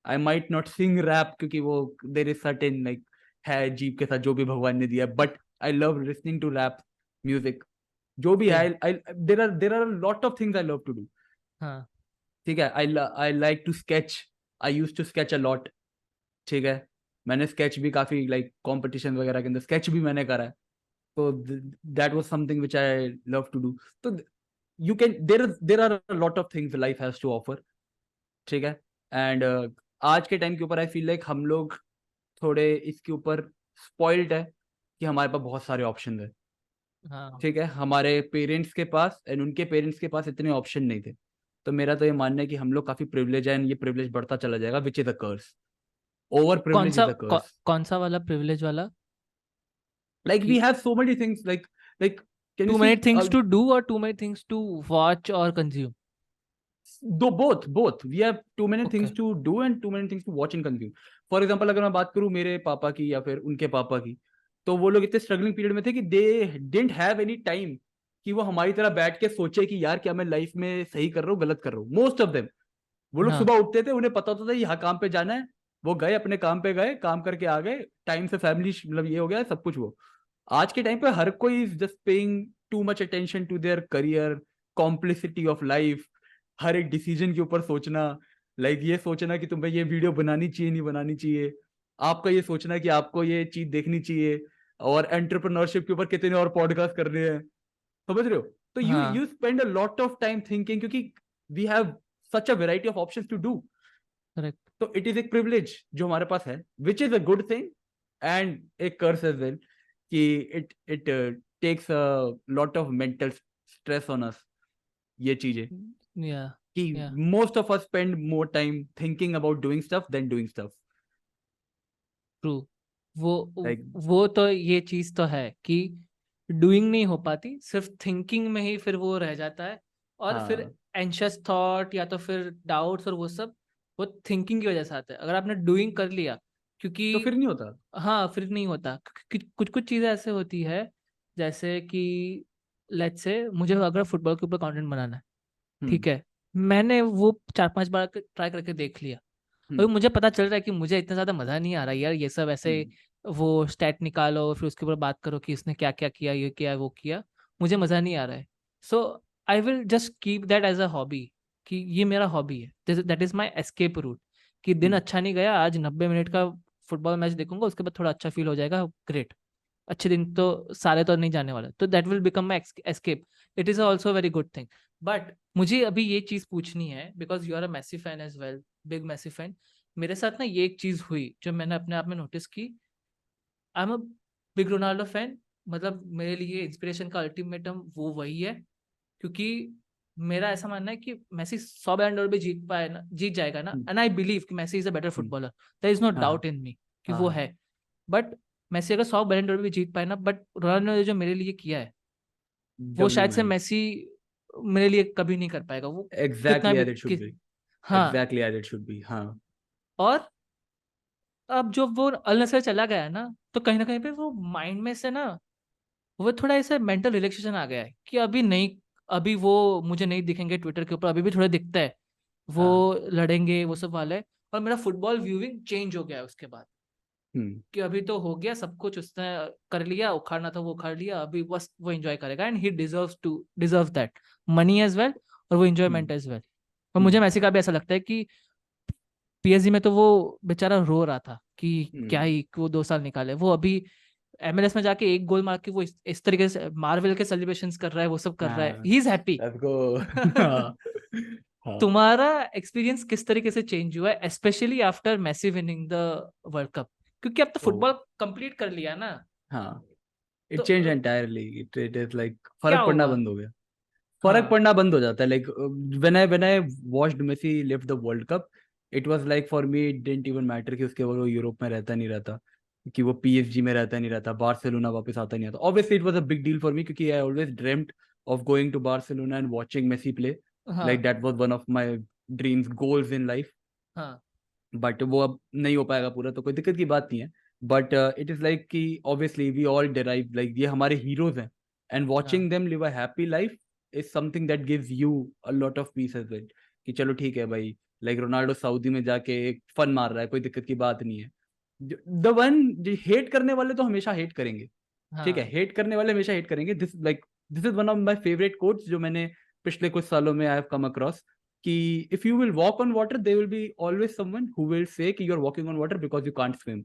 I might not sing rap क्योंकि वो there is certain like है जीव के साथ जो भी भगवान ने दिया, but I love listening to rap music. जो भी है, there are a lot of things I love to do. हाँ ठीक है. I like to sketch. I used to sketch a lot. ठीक है, मैंने sketch भी काफी like competition वगैरह के अंदर sketch भी मैंने करा है. तो that was something which I love to do. तो you can there are a lot of things life has to offer. ठीक है. एंड आज के टाइम के ऊपर आई फील लाइक हम लोग थोड़े इसके ऊपर स्पॉइल्ड है कि हमारे पास बहुत सारे ऑप्शन है. हाँ ठीक है, हमारे पेरेंट्स के पास एंड उनके पेरेंट्स के पास इतने ऑप्शन नहीं थे. तो मेरा तो ये मानना है कि हम लोग काफी प्रिविलेज है, एंड ये प्रिविलेज बढ़ता चला जाएगा, which is a curse. Over privilege is a curse. कौन सा वाला प्रिविलेज वाला? Like we have so many things like can Too you many see things to do or too many things to watch or consume? both we have too many things Okay. to do and too many things to watch and consume. For example, अगर मैं बात करूं मेरे पापा की या फिर उनके पापा की, तो वो लोग इतने स्ट्रगलिंग पीरियड में थे कि दे डिडंट हैव एनी टाइम कि वो हमारी तरह बैठ के सोचे कि यार क्या मैं लाइफ में सही कर रहा हूँ गलत कर रहा हूँ. मोस्ट ऑफ देम वो लोग हाँ सुबह उठते थे, उन्हें पता होता था यहाँ काम पे जाना है, वो गए अपने काम पे, गए काम करके आ गए, टाइम से फैमिली मतलब ये हो गया सब कुछ. वो आज के टाइम पे हर कोई is just paying too much attention to their career, complicity of life, हर एक डिसीजन के ऊपर सोचना, लाइक ये सोचना कि तुम्हें ये वीडियो बनानी चाहिए नहीं बनानी चाहिए, आपका ये सोचना कि आपको ये चीज देखनी चाहिए, और एंटरप्रेन्योरशिप के ऊपर कितने और पॉडकास्ट करने हैं, समझ रहे हो? तो यू हाँ you spend a lot of time thinking, क्योंकि we have such a variety of options to do. Correct तो इट इज एक प्रिविलेज जो हमारे पास है, which is a good thing and एक कर्स एज वेल, कि it takes a lot of mental stress on us, ये चीजें, या कि या most of us spend more time thinking about doing stuff than doing stuff. True. वो Like, वो तो ये चीज तो है कि डूइंग नहीं हो पाती, सिर्फ थिंकिंग में ही फिर वो रह जाता है, और फिर हाँ, एंशियस थॉट या तो फिर डाउट्स और वो सब वो थिंकिंग की वजह से आता है। अगर आपने डूइंग कर लिया, क्योंकि तो फिर नहीं होता। हाँ फिर नहीं होता। कुछ कुछ चीजें ऐसे होती है, जैसे कि लेट्स से मुझे अगर फुटबॉल के ऊपर कंटेंट बनाना है, हम्म ठीक है, मैंने वो 4-5 बार ट्राई करके देख लिया, और हम्म मुझे पता चल रहा है कि मुझे इतना ज्यादा मजा नहीं आ रहा यार, ये सब ऐसे हम्म वो स्टैट निकालो फिर उसके ऊपर बात करो कि इसने क्या क्या किया, ये किया वो किया, मुझे मजा नहीं आ रहा है। So I will just keep that as a hobby, कि ये मेरा हॉबी है, that is my escape route. कि दिन हम्म अच्छा नहीं गया, आज 90 मिनट का फुटबॉल मैच देखूंगा, उसके बाद थोड़ा अच्छा फील हो जाएगा, ग्रेट। अच्छे दिन तो सारे तो नहीं जाने वाले, तो that will become my escape. It is also very good thing. बट मुझे अभी ये चीज पूछनी है, because you are a Messi fan as well, big Messi fan. मेरे साथ ना ये एक चीज हुई जो मैंने अपने आप में नोटिस की। I am a big Ronaldo fan, मतलब मेरे लिए इंस्पिरेशन का अल्टीमेटम वो वही है, क्योंकि मेरा ऐसा मानना है कि मैसी 100 बैलन भी जीत पाए ना, जीत जाएगा ना, हम्म एंड आई बिलीव कि Messi is a better hmm, footballer, there is no हाँ डाउट इन मी कि हाँ वो हाँ, है। बट मैसी अगर 100 बैलन भी जीत पाए ना, बट रोनाल्डो ने जो मेरे लिए किया है, वो डब्ल्यू शायद से मैन, मैसी मेरे लिए कभी नहीं कर पाएगा, वो कितना एग्जैक्टली भी एज इट शुड बी, हाँ। Exactly as it should be, हाँ। और अब जो वो अल नसर चला गया है ना, तो कहीं ना कहीं पे वो माइंड में से ना, वो थोड़ा ऐसे मेंटल रिलैक्सेशन आ गया है कि अभी नहीं, अभी वो मुझे नहीं दिखेंगे ट्विटर के ऊपर, अभी भी थोड़ा दिखता है वो हाँ, लड़ेंगे वो सब वाले। और मेरा फुटबॉल व्यूइंग चेंज हो गया है उसके बाद, हम्म कि अभी तो हो गया सब कुछ, उसने कर लिया, उखाड़ना था वो उखाड़ लिया, अभी बस वो एंजॉय करेगा, and he deserve that money as well, और वो हम्म एंजॉयमेंट एज वेल। और मुझे हम्म मैसी का भी ऐसा लगता है कि पीएसजी में तो वो बेचारा रो रहा था कि क्या हम्म, ही वो 2 साल निकाले, वो अभी एमएलएस में जाके एक गोल मार के वो इस तरीके से मार्वल के सेलिब्रेशंस कर रहा है, वो सब कर रहा है, हाँ, he is happy. Let's go. हाँ हाँ, तुम्हारा एक्सपीरियंस किस तरीके से चेंज हुआ है, specially after Messi winning the world Cup, क्योंकि अब तो ओ फुटबॉल कंप्लीट कर लिया ना, हाँ, इट तो change entirely, it is like क्या फर्क पड़ना हुआ? बंद हो गया, फर्क हाँ पड़ना बंद हो जाता है। Like when I watched Messi lift the world Cup, it was like for me it didn't even matter कि उसके बाद वो यूरोप में रहता नहीं रहता, कि वो पीएसजी में रहता नहीं रहता, बार्सिलोना वापस आता नहीं आता। Obviously it was a big deal for me, क्योंकि I always dreamed of going to Barcelona and watching Messi play, like हाँ that was one of my dreams goals in life. हाँ बट वो अब नहीं हो पाएगा पूरा, तो कोई दिक्कत की बात नहीं है। बट इट इज लाइक कि obviously we all derive, like ये हमारे हीरोज हैं, एंड हाँ watching them live a happy life is something that gives you a lot of peace as well, कि चलो ठीक है भाई, लाइक रोनाल्डो सऊदी में जाके एक फन मार रहा है, कोई दिक्कत की बात नहीं है। द वन हेट करने वाले तो हमेशा हेट करेंगे, ठीक है, हाँ हेट करने वाले हमेशा हेट करेंगे। This is one of my favourite quotes जो मैंने पिछले कुछ सालों में आई हैव कम अक्रॉस, कि if you will walk on water, there will be always someone who will say कि you are walking on water because you can't swim.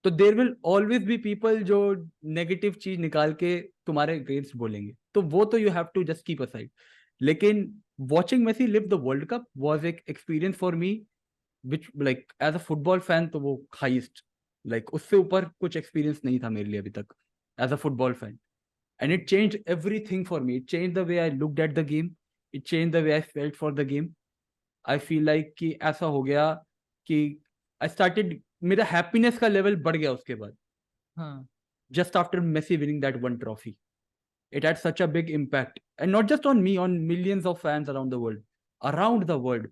तो there will always be people जो नेगेटिव चीज निकाल के तुम्हारे अगेंस्ट बोलेंगे, तो वो तो you have to just keep aside. लेकिन watching Messi live the world cup was एक experience for me, which like as a football fan तो वो हाईएस्ट, लाइक उससे ऊपर कुछ एक्सपीरियंस नहीं था मेरे लिए अभी तक as a football fan. And it changed everything for me, it changed the way I looked at the game, it changed the way I felt for the game. I feel like कि ऐसा हो गया कि आई स्टार्टेड, मेरा हैप्पीनेस का लेवल बढ़ गया उसके बाद, हाँ just after Messi winning that one trophy. It had such a big impact, and not just on me, on millions of fans around the world. Around the world.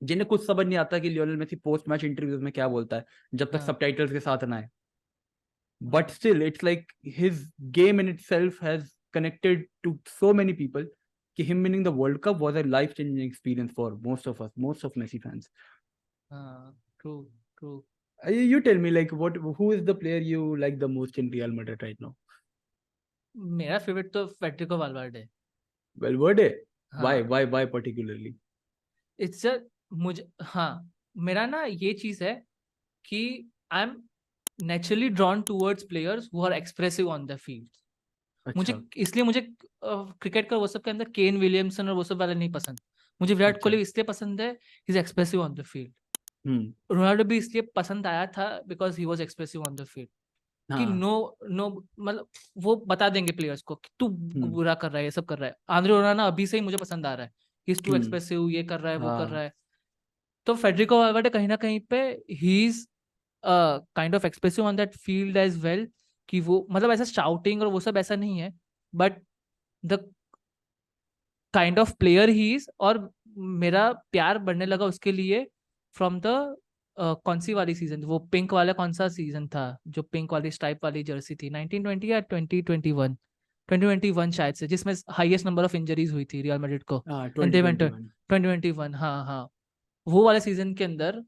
जिन्हें कुछ समझ नहीं आता कि Lionel Messi post match interviews में क्या बोलता है जब तक हाँ सबटाइटल्स के साथ ना आए, बट हाँ still it's like his game in itself has connected to so many people कि him winning the World Cup was a life changing experience for most of us, most of Messi fans. हाँ true true. You tell me, like, who is the player you like the most in Real Madrid right now? मेरा फेवरेट तो फेडरिको वालवर्डे है। वेलवर्डे, हाँ why particularly? इट्स मुझे हाँ मेरा ना ये चीज है कि I am naturally drawn towards players who are expressive on the field. मुझे अच्छा, इसलिए मुझे क्रिकेट का वो सब के अंदर केन विलियमसन और वो सब वाले नहीं पसंद। मुझे विराट अच्छा। कोहली इसलिए पसंद है, he is expressive on the field. Hmm. Ronaldo भी इसलिए पसंद आया था because he was expressive on the field कि हाँ। नो नो मतलब वो बता देंगे प्लेयर्स को कि तू हम्म। बुरा कर रहा है, ये सब कर रहा है। आंद्रे ओनाना अभी से ही मुझे पसंद आ रहा है, he is too hmm. Expressive, ये कर रहा है, वो कर हाँ। रहा है। तो फेडरिको वाल्वर्डे कहीं ना कहीं पे he is kind of expressive on that field as well, कि वो मतलब ऐसा शाउटिंग और वो सब ऐसा नहीं है, but the kind of player he is. और मेरा प्यार बढ़ने लगा उसके लिए फ्रॉम द कौन सी वाली सीजन, वो पिंक वाला कौन सा सीजन था जो पिंक वाली स्ट्राइप वाली जर्सी थी, 1920 या 2021, 2021 शायद से, जिसमें हाईएस्ट नंबर ऑफ इंजरीज हुई थी रियल मैड्रिड को, हाँ, एंड दे वेंट 2021। 2021। हाँ हाँ, वो वाले सीजन के अंदर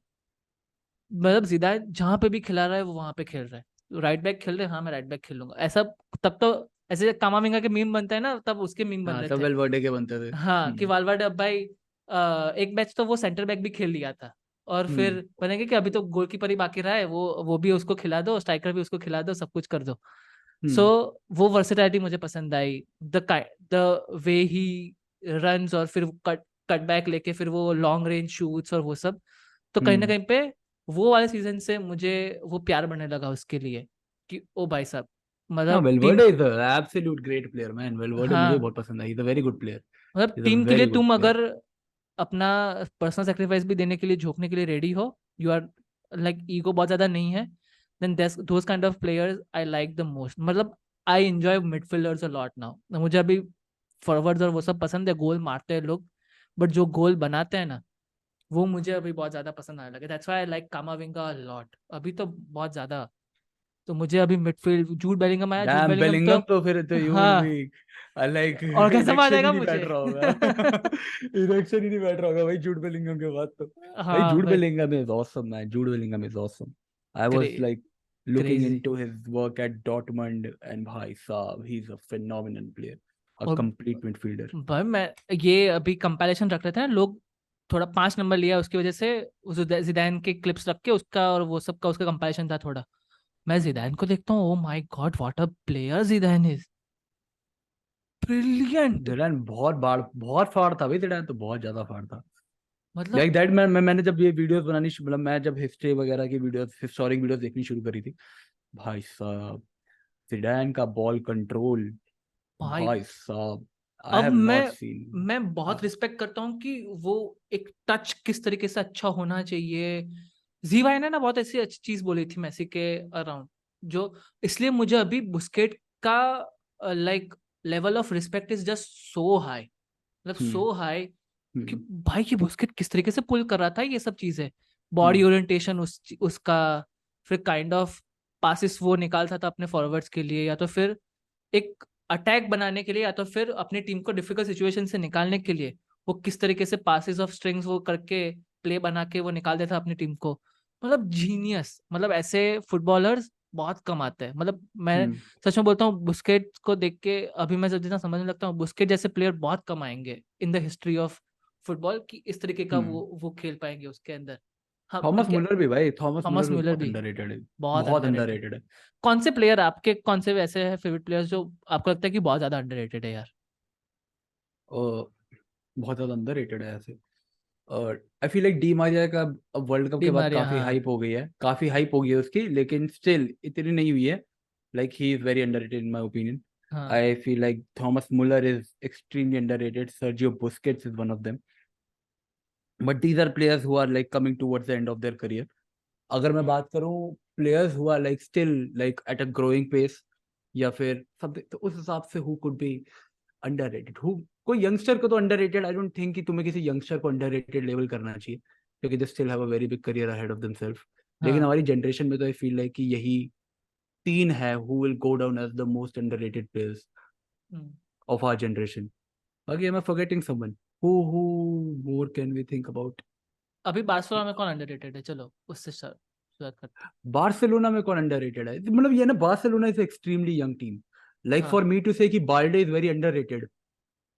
मतलब जिदान जहां पे भी खिला रहा है वो वहां पे खेल रहा है। राइट बैक खेल रहे हैं, हाँ मैं राइट बैक खेलूंगा ऐसा। तब तो ऐसे कामाविंगा के मीम बनता है ना, तब उसके मीम बन हाँ, रहे सब थे। वेलवर्डे के बनते थे। हाँ कि वालवर्डे अब भाई एक मैच तो वो सेंटर बैक भी खेल लिया था, और फिर हम्म। बनेंगे कि अभी तो गोलकीपर ही बाकी रहा है, वो भी उसको खिला दो, स्ट्राइकर भी उसको खिला दो, सब कुछ कर दो। सो हम्म। वो वर्सेटैलिटी मुझे पसंद आई, द वे ही रन्स, और फिर कट कट बैक लेके फिर वो लॉन्ग रेंज शूट्स और वो सब। तो कहीं ना हम्म। कहीं पे वो वाले सीजन से मुझे वो प्यार बढ़ने लगा उसके लिए कि ओ भाई साहब हाँ, मतलब team, Valverde is absolute great player man. Valverde मुझे हाँ बहुत पसंद है, is a very good player. मतलब इज अ टीम के लिए वेरी गुड तुम प्लेयर। अगर अपना पर्सनल सेक्रीफाइस भी देने के लिए झोंकने के लिए रेडी हो, यू आर लाइक ईगो बहुत ज्यादा नहीं है, then those kind of players I like the most. मतलब I enjoy midfielders a lot now. मुझे अभी फॉरवर्ड्स और वो सब पसंद है, गोल मारते हैं लोग, बट जो गोल बनाते हैं ना वो मुझे अभी बहुत ज्यादा पसंद आने लगे। That's why I like कामाविंगा a lot अभी तो बहुत ज्यादा। तो मुझे अभी मिडफील्ड जूड बेलिंगम आया, जूड डैम बेलिंगम तो बेलिंगम, तो फिर तो यू विल हाँ, बी लाइक और कैसे आ इलेक्शन ही जाएगा नहीं मुझे बैठ रहा होगा। इलेक्शन ही नहीं बैठ रहा होगा भाई जूड बेलिंगम के बाद तो। भाई हाँ जूड भाई, Bellingham is awesome man, Jude Bellingham is awesome. I cray was like looking crazy. into his work at Dortmund, and भाई साहब, he's a phenomenal player, a और complete midfielder. भाई मैं ये अभी कंपैरिजन रख रहे थे ना लोग, थोड़ा 5 नंबर लिया उसकी वजह से, जिदान के क्लिप्स रख के उसका और वो सब का उसका कंपैरिजन था थोड़ा। मैं जिदान को देखता हूँ, oh my God what a player जिदान is, brilliant. Zidane बहुत फाड़ था भाई, जिडान तो बहुत ज्यादा फाड़ था। मतलब लाइक दैट मैंने जब ये वीडियोस बनानी मतलब मैं जब हिस्ट्री वगैरह की वीडियोस, हिस्टोरिक वीडियोस देखनी शुरू करी थी, भाई साहब, जिडान का बॉल कंट्रोल, भाई भाई साहब, आई अब हैव नॉट मैं सीन। मैं बहुत रिस्पेक्ट करता हूँ कि वो एक टच किस तरीके से अच्छा होना चाहिए। जीवाई ने ना बहुत ऐसी अच्छी चीज बोली थी मेसी के अराउंड, जो इसलिए मुझे अभी बुस्केट का like level of respect is just so high, मतलब हम्म। सो हाई कि हम्म। भाई ये बुस्केट किस तरीके से पुल कर रहा था ये सब चीजें, बॉडी हम्म। ओरिएंटेशन उसका, फिर काइंड ऑफ पासिस वो निकालता था अपने फॉरवर्ड्स के लिए, या तो फिर एक अटैक बनाने के लिए, या तो फिर अपनी टीम को डिफिकल्ट सिचुएशन से निकालने के लिए वो किस तरीके से पासिस ऑफ स्ट्रिंग्स वो करके प्ले बना के वो निकाल देता अपनी टीम को। मतलब जीनियस, मतलब ऐसे फुटबॉलर्स बहुत कम आते हैं। मतलब मैं हम्म। सच में बोलता हूँ, बुस्केट को देख के अभी मैं जितना समझने लगता हूँ, बुस्केट जैसे प्लेयर बहुत कम आएंगे in the history of football की इस तरीके का हम्म। वो खेल पाएंगे उसके अंदर। हाँ थॉमस क्या, मुलर भी भाई, थॉमस मुलर थॉमस भी म्यूलर बहुत भी अंडररेटेड है। बहुत बहुत अंडररेटेड। अंडररेटेड है। कौन से प्लेयर आपके कौन से वैसे है फेवरेट प्लेयर्स जो आपको लगता है कि बहुत ज्यादा अंडररेटेड है यार? और बहुत ज्यादा अंडररेटेड है ऐसे। और आई फील लाइक डी मारिया का अब वर्ल्ड कप डी के बाद मारिया, काफी हाँ हाइप हो गई है, काफी हाइप हो गई है उसकी, लेकिन स्टिल इतनी नहीं हुई है। Like he is very underrated in my opinion. हाँ। I feel like Thomas Muller is extremely underrated, Sergio Busquets is one of them, but these are players who are like coming towards the end of their career. अगर मैं बात करूं players who are like still like at a growing pace या फिर सब, तो उस हिसाब से who could be underrated, who कोई यंगस्टर को तो अंडररेटेड, आई डोंट थिंक कि तुम्हें किसी यंगस्टर को अंडररेटेड लेवल करना चाहिए, क्योंकि they still have a very big career ahead of themselves. लेकिन हाँ। हमारी जनरेशन में तो आई फील लाइक कि यही तीन है who will go down as the most underrated players hmm. Of our generation. बाकी am I forgetting someone? Who more can we think about? अभी बार्सिलोना में कौन अंडररेटेड है, चलो उससे शुरुआत करते बार्सिलोना में कौन अंडररेटेड है? मतलब ये ना, Barcelona is extremely young team. हैं। लाइक हाँ फॉर मी टू से कि Balde is very underrated,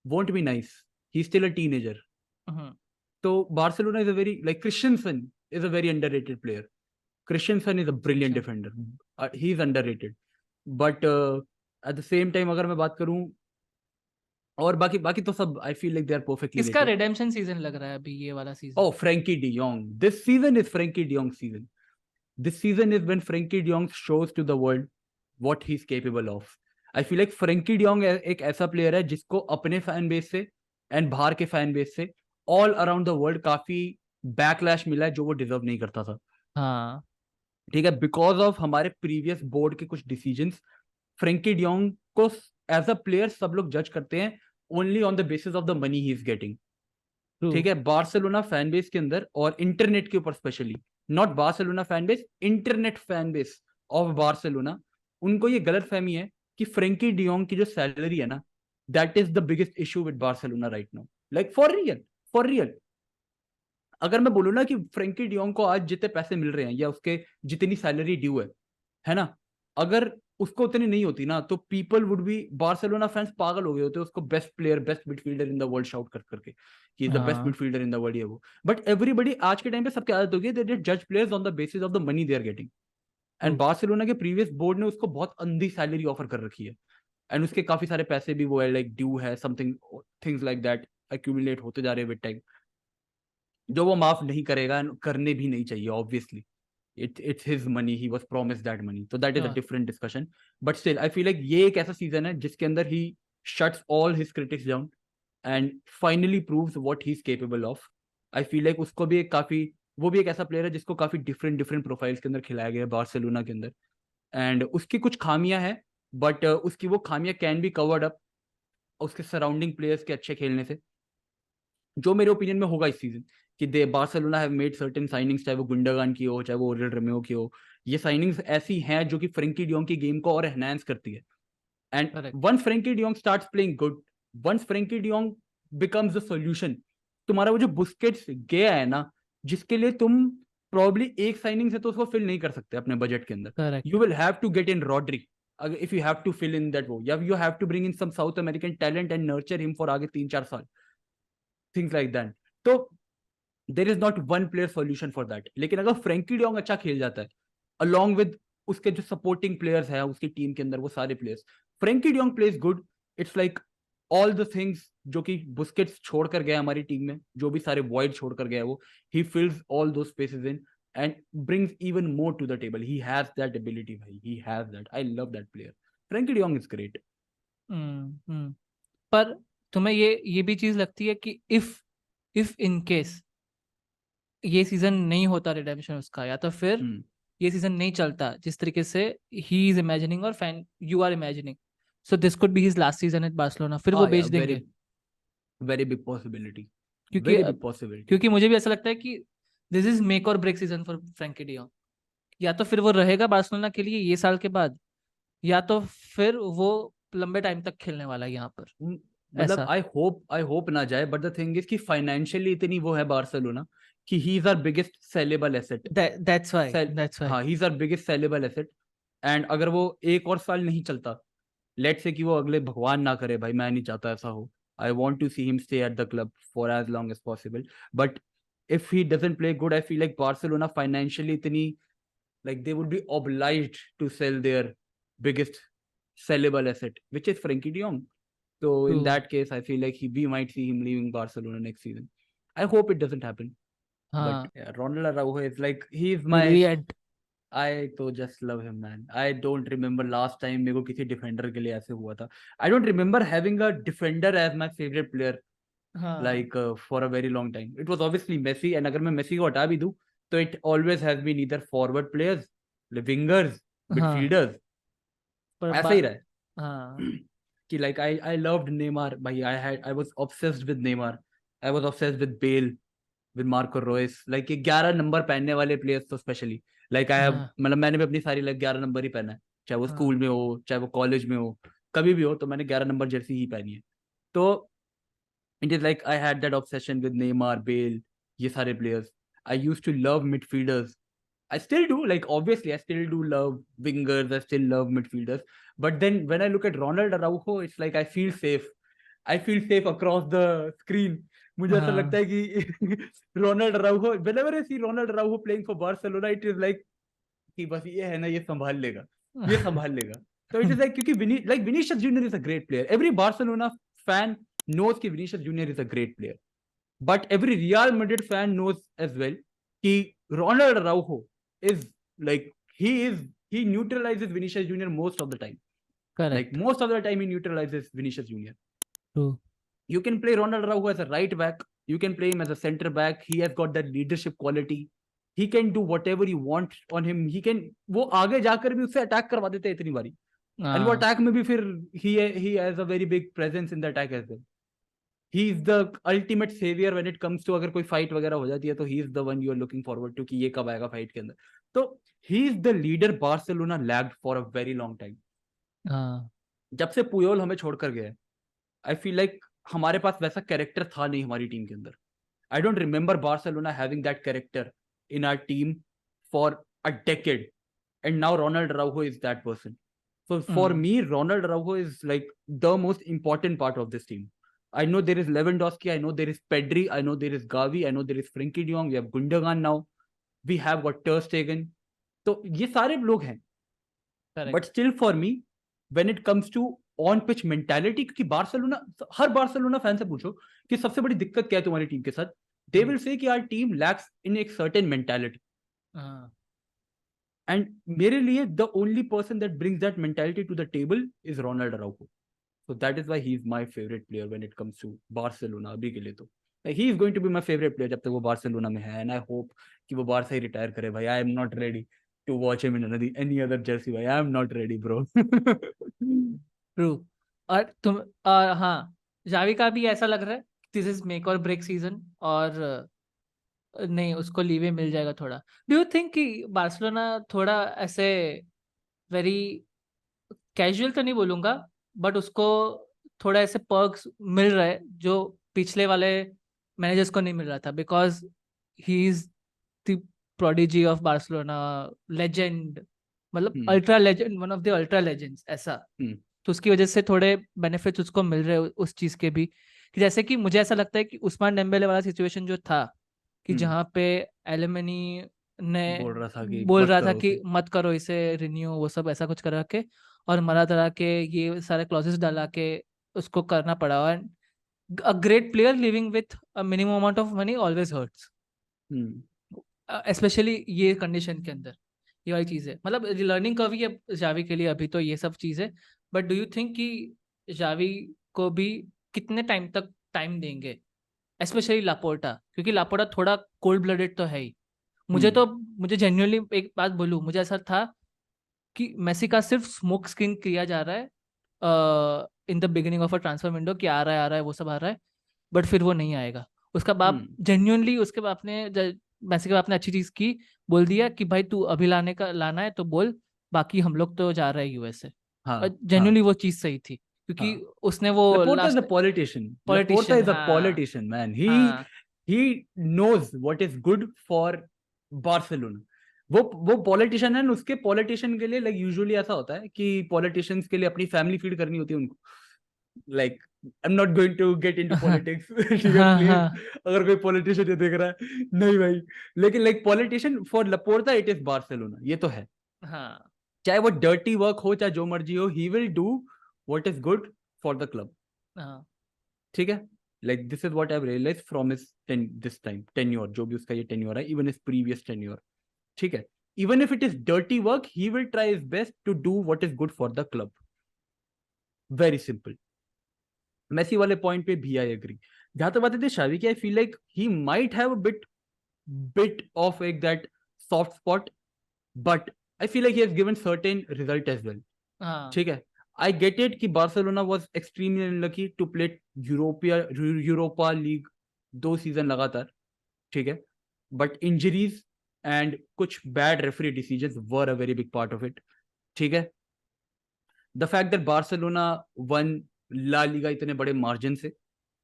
won't be nice. He's still a teenager. Hmm, So Barcelona is a very, like, Christensen is a very underrated player. Christensen is a brilliant अच्छा। defender. He's underrated. But at the same time, अगर मैं बात करूं, और बाकी बाकी तो सब I feel like they are perfectly इसका rated. रिडेम्पशन सीजन लग रहा है अभी ये वाला season. Oh, Frankie de Jong. This season is Frankie de Jong's season. This season is when Frankie de Jong shows to the world what he's capable of. I feel like Frankie de Jong एक ऐसा प्लेयर है जिसको अपने फैन बेस से एंड बाहर के फैन बेस से ऑल अराउंड द वर्ल्ड काफी बैकलैश मिला है जो वो डिजर्व नहीं करता था। हाँ ठीक है, बिकॉज ऑफ हमारे प्रीवियस बोर्ड के कुछ डिसीजंस, फ्रेंकी डियोंग को एज अ प्लेयर सब लोग जज करते हैं only on the basis of the money he is getting. true। ठीक है, बार्सिलोना फैन बेस के अंदर और इंटरनेट के ऊपर specially, not Barcelona fan base, internet fan base of Barcelona, उनको ये गलत फहमी है कि फ्रेंकी डियोंग की जो सैलरी है ना, that is the biggest issue with Barcelona right now, like for real, for real. अगर मैं बोलूँ ना कि फ्रेंकी डियोंग को आज जितने पैसे मिल रहे हैं या उसके जितनी सैलरी ड्यू है ना, अगर उसको उतनी नहीं होती ना तो people would be, Barcelona fans पागल हो गए होते उसको best player, best midfielder in the world shout कर करके कि द बेस्ट हाँ मिडफील्डर इन द वर्ल्ड, ये वो। बट एवरीबडी आज के टाइम पे सबकी आदत हो गई, दे जज players on the basis of the money they are getting. And True। Barcelona के प्रीवियस बोर्ड ने उसको बहुत अंधी सैलरी ऑफर कर रखी है एंड उसके काफी सारे पैसे भी वो है लाइक ड्यू है, something things like that accumulate होते जा रहे हैं विद टाइम, जो वो माफ नहीं करेगा and करने भी नहीं चाहिए obviously. it's his money, he was promised that money, so that is a हाँ different discussion. But still I feel like ये एक ऐसा सीजन है जिसके अंदर he shuts all his critics down and finally proves what he's capable of. I feel like उसको भी एक काफी, वो भी एक ऐसा प्लेयर है जिसको काफी डिफरेंट डिफरेंट प्रोफाइल्स के अंदर खिलाया गया है बार्सिलोना के अंदर, एंड उसकी कुछ खामियां हैं बट उसकी वो खामियां कैन बी कवर्ड अप उसके सराउंडिंग प्लेयर्स के अच्छे खेलने से, जो मेरे ओपिनियन में होगा इस सीजन कि they Barcelona have made certain signings, चाहे वो गुंडागान की हो चाहे वो ओरियल रेमेओ की हो, ये साइनिंग्स ऐसी हैं जो कि फ्रेंकी डियोंग की गेम को और एनहांस करती है। And correct. Once Frenkie de Jong starts playing good, once Frenkie de Jong becomes the solution, तुम्हारा वो जो बुस्केट्स गया है ना, जिसके लिए तुम प्रॉब्ली एक साइनिंग से तो उसको फिल नहीं कर सकते अपने बजट के अंदर, correct. You will have to get in Rodri if you have to fill in that वो, या you have to bring in some South American talent and nurture him for आगे 3-4 साल, थिंग्स लाइक दैट। तो there is not one player solution for that. लेकिन अगर फ्रेंकी डियोंग अच्छा खेल जाता है अलॉन्ग विद उसके जो सपोर्टिंग प्लेयर्स हैं उसकी टीम के अंदर, वो सारे players, Frenkie de Jong pledge good, it's like all the things जो कि बुस्केट्स छोड़ कर गया हमारी टीम में, जो भी सारे वॉइड छोड़ कर गया वो, he fills all those spaces in and brings even more to the table, he has that ability भाई, he has that, I love that player, Frenkie de Jong is great. पर तुम्हें ये भी चीज लगती है कि इफ इन केस ये सीजन नहीं होता रिडेम्पशन उसका, या तो फिर ये सीजन नहीं चलता जिस तरीके से ही इज इमेजिनिंग और fan you are imagining, so this could be his last season at Barcelona, फिर वो बेच देंगे। वेरी बिग पॉसिबिलिटी, क्योंकि वेरी बिग पॉसिबिलिटी, क्योंकि मुझे भी ऐसा लगता है कि दिस इज मेक और break season for Frankie de Jong, या तो फिर वो रहेगा बार्सिलोना के लिए ये साल के बाद, या तो फिर वो लंबे टाइम तक खेलने वाला है यहाँ पर। मतलब आई होप ना जाए, बट द थिंग इज कि फाइनेंशियली इतनी वो है बार्सिलोना कि he is our biggest sellable asset, that's why हाँ he is our biggest sellable asset. And अगर वो एक और साल नहीं चलता, लेट्स से कि वो अगले, भगवान ना करे भाई, मैं नहीं चाहता ऐसा हो, I want to see him stay at the club for as long as possible, but if he doesn't play good, I feel like Barcelona financially इतनी, like they would be obliged to sell their biggest sellable asset, which is Frankie de Jong. So in True। that case, I feel like we might see him leaving Barcelona next season. I hope it doesn't happen. हाँ But yeah, Ronald Araujo is like, he's my, brilliant। I तो just love him man. I don't remember last time मेरे को किसी defender के लिए ऐसे हुआ था. I don't remember having a defender as my favorite player हाँ like for a very long time. It was obviously Messi, and अगर मैं मेसी को हटा भी दूं तो it always has been either forward players, wingers, midfielders, पर ऐसा ही रहा है हाँ कि like I loved Neymar भाई, I was obsessed with Neymar, I was obsessed with Bale, with Marco Reus, like ये 11 नंबर पहनने वाले प्लेयर्स तो स्पेशली like I have, मतलब मैंने भी अपनी सारी लाइफ 11 नंबर ही पहना है, चाहे वो स्कूल में हो चाहे वो कॉलेज में हो, कभी भी हो, तो मैंने 11 नंबर जर्सी ही पहनी है। तो it is like I had that obsession with Neymar, Bale, ये सारे players. I used to love midfielders. I still do, like obviously I still do love wingers, I still love midfielders. But then when I look at Ronald Araujo, it's like I feel safe I feel safe across the screen. मुझे ऐसा हाँ लगता है कि Ronald राउहो, whenever I see Ronald Araujo playing for Barcelona, it is like कि बस ये है ना, ये संभाल लेगा, ये संभाल लेगा. So it is like क्योंकि Vinicius Junior is a great player. Every Barcelona fan knows कि Vinicius Junior is a great player. But every Real Madrid fan knows as well कि Ronald Araujo is like he neutralizes Vinicius Junior most of the time. Like correct most of the time he neutralizes Vinicius Junior. True You can play Ronald Araujo as a right back. You can play him as a center back. He has got that leadership quality. He can do whatever you want on him. He can वो आगे जाकर भी उससे अटैक करवा देते हैं इतनी बारी. And वो हाँ अटैक में भी फिर he has a very big presence in the attack as well. He is the ultimate savior when it comes to अगर कोई फाइट वगैरह हो जाती है तो he is the one you are looking forward to कि ये कब आएगा फाइट के अंदर. तो he is the leader Barcelona lagged for a very long time. हाँ जब से पुयोल हमें छोड़कर गया है, आई फील लाइक हमारे पास वैसा कैरेक्टर था नहीं हमारी टीम के अंदर. I don't remember Barcelona having that character in our team for a decade, and now Ronald Araujo is that person. So for me, Ronald Araujo is like the most important part of this team. I know there is Lewandowski, I know there is Pedri, I know there is Gavi, I know there is Frenkie de Jong, we have Gundogan now, we have got Ter Stegen. तो ये सारे लोग हैं. Correct But still for me, when it comes to on pitch mentality, क्योंकि बार्सिलोना, हर बार्सिलोना फैन से पूछो कि सबसे बड़ी दिक्कत क्या है तुम्हारी टीम के साथ, दे विल से कि आवर टीम लैक्स इन एक सर्टेन मेंटालिटी. हाँ एंड मेरे लिए the only person that brings that mentality to the table is Ronald Araujo. So that is why he is my favourite player when it comes to Barcelona. अभी के लिए तो he is going to be my favourite player जब तक वो बार्सिलोना में है. एंड आई होप कि वो बारसा ही रिटायर करे भाई. I am not ready to watch him in any other jersey भाई. I am not ready bro. True. और तुम हाँ, जावी का भी ऐसा लग रहा है दिस इज मेक और ब्रेक सीजन, और नहीं उसको लीवे मिल जाएगा थोड़ा. डू यू थिंक कि बार्सिलोना थोड़ा ऐसे वेरी कैजुअल तो नहीं बोलूंगा, बट उसको थोड़ा ऐसे पर्क्स मिल रहा है जो पिछले वाले मैनेजर्स को नहीं मिल रहा था, because he is the prodigy of Barcelona, legend, मतलब ultra legend, one of the ultra legends ऐसा. तो उसकी वजह से थोड़े बेनिफिट्स उसको मिल रहे हैं उस चीज के भी, कि जैसे कि मुझे ऐसा लगता है कि उस्मान डेम्बेले वाला सिचुएशन जो था कि जहाँ पे एलिमनी ने बोल रहा था कि मत करो इसे रिन्यू, वो सब ऐसा कुछ करा के और मरा तरह के ये सारे क्लॉजेस डाला के उसको करना पड़ा. And a great player living with a minimum amount of money always hurts, especially ये कंडीशन के अंदर. ये वाली चीज़ है, मतलब लर्निंग कर्व ही है जावी के लिए अभी तो ये सब चीज़ है. बट डू यू थिंक कि जावी को भी कितने टाइम तक टाइम देंगे, स्पेशली लापोर्टा, क्योंकि लापोर्टा थोड़ा कोल्ड ब्लडेड तो है ही. मुझे जेन्युइनली एक बात बोलूँ, मुझे ऐसा था कि मेसी का सिर्फ स्मोक स्क्रीन किया जा रहा है in the beginning of a transfer window कि आ रहा है वो सब आ रहा है, बट फिर वो नहीं आएगा. उसका बाप जेन्युइनली, उसके बाप ने, मेसी के बाप ने अच्छी चीज की, बोल दिया कि भाई तू अभी लाना है तो बोल, बाकी हम लोग तो जा रहे हैं यूएसए. जेन्युइनली वो चीज सही थी, क्योंकि उसने वो Laporta is a politician. Laporta is a politician, man. He knows what is good for Barcelona. वो पॉलिटिशियन है, उसके पॉलिटिशियन के लिए लाइक यूजुअली ऐसा होता है कि पॉलिटिशियंस के लिए अपनी फैमिली फीड करनी होती है उनको. Like I am not going to get into politics, अगर कोई पॉलिटिशियन ये देख रहा है नहीं भाई, लेकिन like politician for Laporta it is Barcelona, ये तो है. हाँ, चाहे वो डर्टी वर्क हो चाहे जो मर्जी हो, he will do what is good for the club. ठीक है, like this is what I have realised from his this time tenure, जो भी उसका ये टेन्योर है, इवन हिज प्रीवियस टेन्योर. ठीक है, even if it is dirty work he will try his best to do what is good for the club. Very simple. Messi वाले पॉइंट पे भी आई एग्री. जहां तक बात है शावी की, I feel like he might have a bit of एक that soft spot, but I feel like he has given certain result as well. ठीक है, I get it कि Barcelona was extremely unlucky to play Europa League 2 season लगातार. ठीक है, but injuries and कुछ bad referee decisions were a very big part of it. ठीक है, the fact that Barcelona won La Liga इतने बड़े मार्जिन से,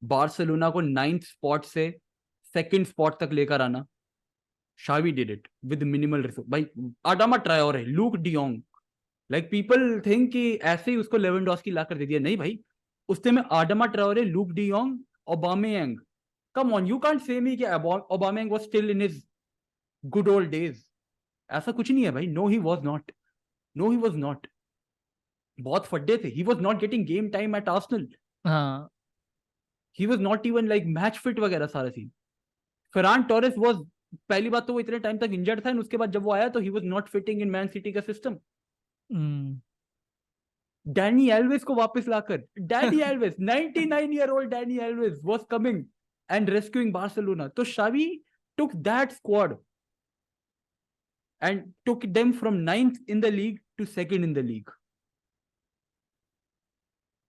Barcelona को 9th स्पॉट से 2nd स्पॉट तक लेकर आना, Xavi did it with minimal resource. भाई Adama Traore, Luke De Jong, like people think कि ऐसे ही उसको लेवेंडोस्की ला कर दे दिया. नहीं भाई, उस टाइम में Adama Traore, Luuk de Jong, Aubameyang. Come on, you can't say me कि Aubameyang was still in his good old days. ऐसा कुछ नहीं है भाई. No, he was not. No, he was not. बहुत फड्डे थे. He was not getting game time at Arsenal. हाँ He was not even like match fit वगैरह सारा सीन. Ferran Torres was, पहली बात तो वो इतने टाइम तक इंजर्ड था, और उसके बाद जब वो आया तो he was not fitting in Man City का सिस्टम. डैनी एल्वेस को वापस लाकर, Dani Alves 99-year-old Dani Alves was coming and rescuing Barcelona. So Xavi took that squad and took them from 9th in the league to 2nd in the league.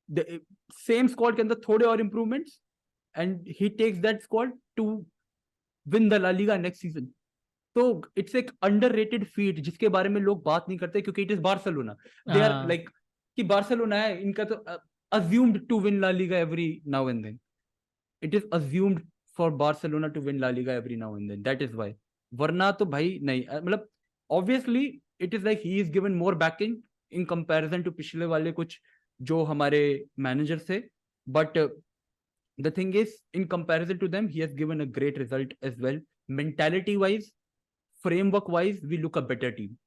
The same squad के अंदर थोड़े और improvements, and he takes that squad to win the La Liga next season. तो it's एक underrated feat जिसके बारे में लोग बात नहीं करते क्योंकि it is Barcelona. They are हाँ like कि बार्सिलोना है, इनका तो assumed to win La Liga every now and then. It is assumed for Barcelona to win La Liga every now and then. That is why. वरना तो भाई नहीं, मतलब obviously it is like he is given more backing in comparison to पिछले वाले कुछ जो हमारे मैनेजर थे, but the thing is in comparison to them he has given a great result as well. Mentality wise, framework wise, we look a better team.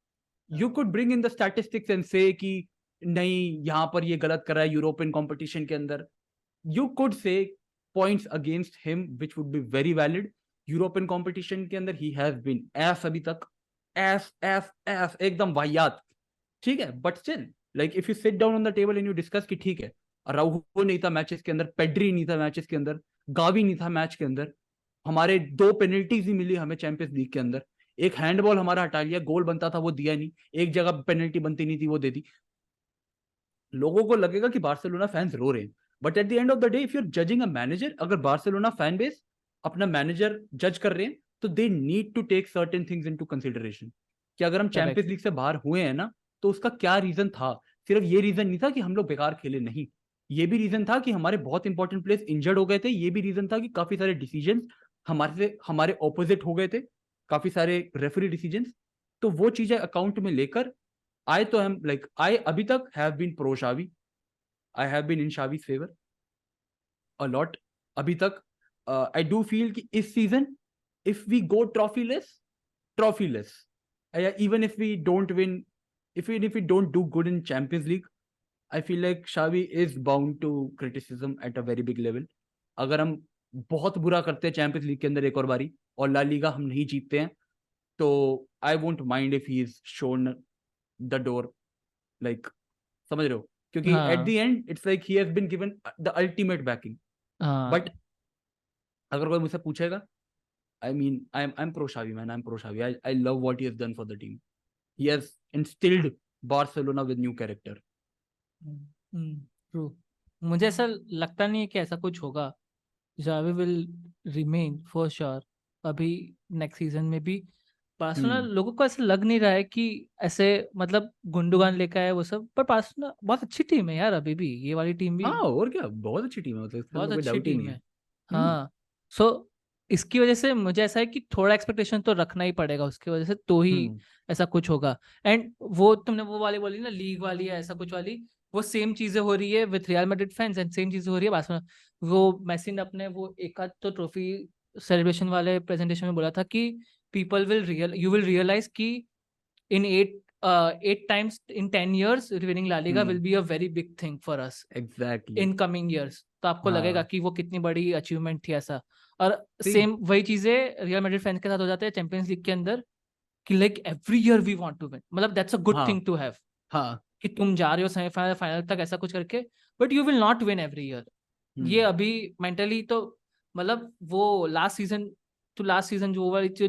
You could bring in the statistics and say कि नहीं यहाँ पर ये गलत कर रहा है यूरोपियन कंपटीशन के अंदर. You could say points against him which would be very valid. European competition के अंदर he has been ass अभी तक, ass एकदम वाहियात, ठीक है. But still like if you sit down on the table and you discuss कि ठीक है, राउहो नहीं था मैचेस के अंदर, पेड्री नहीं था मैचेस के अंदर, गावी नहीं था मैच के अंदर, हमारे 2 पेनल्टीज ही मिली हमें चैंपियंस लीग के अंदर, एक हैंडबॉल हमारा हटा लिया, गोल बनता था वो दिया नहीं, एक जगह पेनल्टी बनती नहीं थी वो दे दी. लोगों को लगेगा कि बार्सिलोना फैंस रो रहे हैं, but at the end of the day if you are judging a manager, अगर बार्सिलोना फैन बेस अपना मैनेजर जज कर रहे हैं तो they need to take certain things into consideration कि अगर हम चैंपियंस लीग से बाहर हुए हैं ना तो उसका क्या रीजन था. सिर्फ ये रीजन नहीं था कि हम लोग बेकार खेले, नहीं, ये भी रीजन था कि हमारे बहुत इंपॉर्टेंट प्लेयर्स इंजर्ड हो गए थे, ये भी रीजन था कि काफी सारे डिसीजंस हमारे ऑपोजिट हो गए थे, काफी सारे रेफरी डिसीजंस. तो वो चीजें अकाउंट में लेकर I तो am like I अभी तक have been pro Xavi. I have been in Xavi's favor a lot. अभी तक I do feel कि इस season if we go trophyless, even if we don't win, even if we don't do good in Champions League, I feel like Xavi is bound to criticism at a very big level. अगर हम बहुत बुरा करते हैं चैंपियंस लीग के अंदर एक और बारी और ला लीगा हम नहीं जीतते हैं तो I won't mind if he is shown the door, like समझ रहे हो, क्योंकि at the end it's like he has been given the ultimate backing. But अगर कोई मुझसे पूछेगा, I mean I'm pro Xavi man, I'm pro Xavi. I love what he has done for the team. He has instilled Barcelona with new character. True. मुझे ऐसा लगता नहीं है कि ऐसा कुछ होगा. Xavi will remain for sure. अभी नेक्स्ट सीजन में भी बार्सिलोना लोगों को ऐसा लग नहीं रहा है कि ऐसे मतलब गुंडोगान लेकर आए वो सब, पर बार्सिलोना बहुत अच्छी टीम है यार अभी भी, ये वाली टीम भी हाँ और क्या, बहुत अच्छी टीम है, मतलब बहुत कोई अच्छी डाउट ही टीम नहीं है. है. हाँ, सो इसकी वजह से मुझे ऐसा है कि थोड़ा एक्सपेक्टेशन तो रखना ही पड़ेगा उसकी वजह से, तो ही ऐसा कुछ होगा. एंड वो तुमने वो वाली बोली ना लीग वाली है ऐसा कुछ वाली, वो सेम चीजें हो रही है with real Madrid fans and same चीजें हो रही है बार्सिलोना. वो मेसी ने अपने वो एक आध तो ट्रॉफी सेलिब्रेशन वाले प्रेजेंटेशन में बोला था कि you will realize कि in 8 times in 10 years winning La Liga will be a very big thing for us Exactly. in coming years. तो आपको लगेगा कि वो कितनी बड़ी अचीवमेंट थी ऐसा. और See. सेम वही चीजें रियल मैड्रिड फैंस के साथ हो जाते हैं चैंपियंस लीग के अंदर कि like every year we want to win, मतलब that's a good thing to have. हाँ कि तुम जा रहे हो सेमीफाइनल फाइनल तक ऐसा कुछ करके, but you will not win every year. ये अभी मेंटली तो मतलब वो लास्ट सीजन जो वाली जो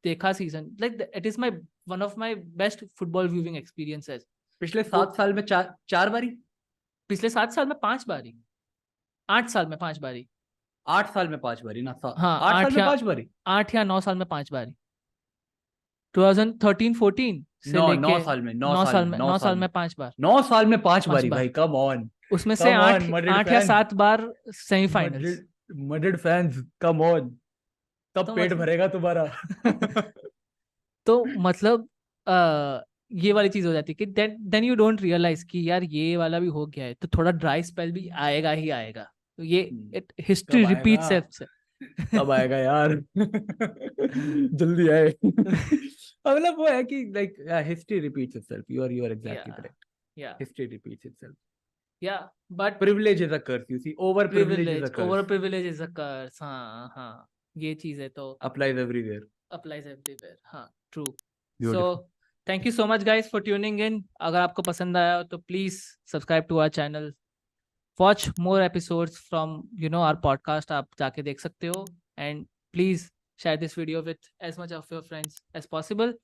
देखा season, like it is one of my best football viewing experiences. पिछले 7 साल में 4 बारी, पिछले 7 साल में 5 बारी, 8 साल में 5 बारी, 8 साल में 5 बारी ना. हाँ 8 साल में 5 बारी, 8 या 9 साल में 5 बारी. 2013-14 से लेके 9 साल में 5 बार. 9 साल में 5 बारी भाई, कम ऑन. उसमें से 8 या 7 बार semifinals. Madrid fans come on, तब पेट भरेगा तुम्हारा. तो मतलब ये वाली चीज हो जाती है कि देन यू डोंट रियलाइज कि यार ये वाला भी हो गया है, तो थोड़ा ड्राई स्पेल भी आएगा ही आएगा। तो ये हिस्ट्री कब रिपीट्स आएगा? कब आएगा यार? जल्दी आए। मतलब वो है कि like history repeats itself. You are exactly correct. या History repeats itself. या but Privilege is a curse. You see, over privilege is a curse. Over privilege is a curse. हाँ, ये चीज है, तो Applies everywhere. applies everywhere। हाँ, true. Beautiful. So thank you so much guys for tuning in। अगर आपको पसंद आया हो तो please subscribe to our channel, watch more episodes from our podcast, आप जाके देख सकते हो। And please share this video with as much of your friends as possible.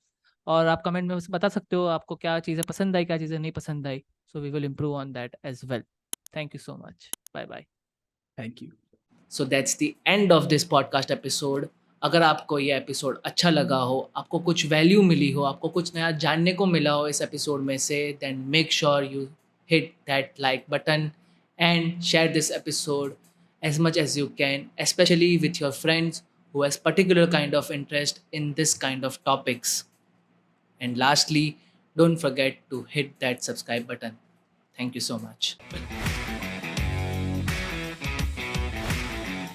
और आप कमेंट में बता सकते हो आपको क्या चीज़ें पसंद आई, क्या चीज़ें नहीं पसंद आई। So we will improve on that as well. Thank you so much. Bye bye. Thank you. So that's the end of this podcast episode. अगर आपको ये एपिसोड अच्छा लगा हो, आपको कुछ वैल्यू मिली हो, आपको कुछ नया जानने को मिला हो इस एपिसोड में से, then make sure you hit that like button and share this episode as much as you can, especially with your friends who has particular kind of interest in this kind of topics. And lastly, don't forget to hit that subscribe button. Thank you so much.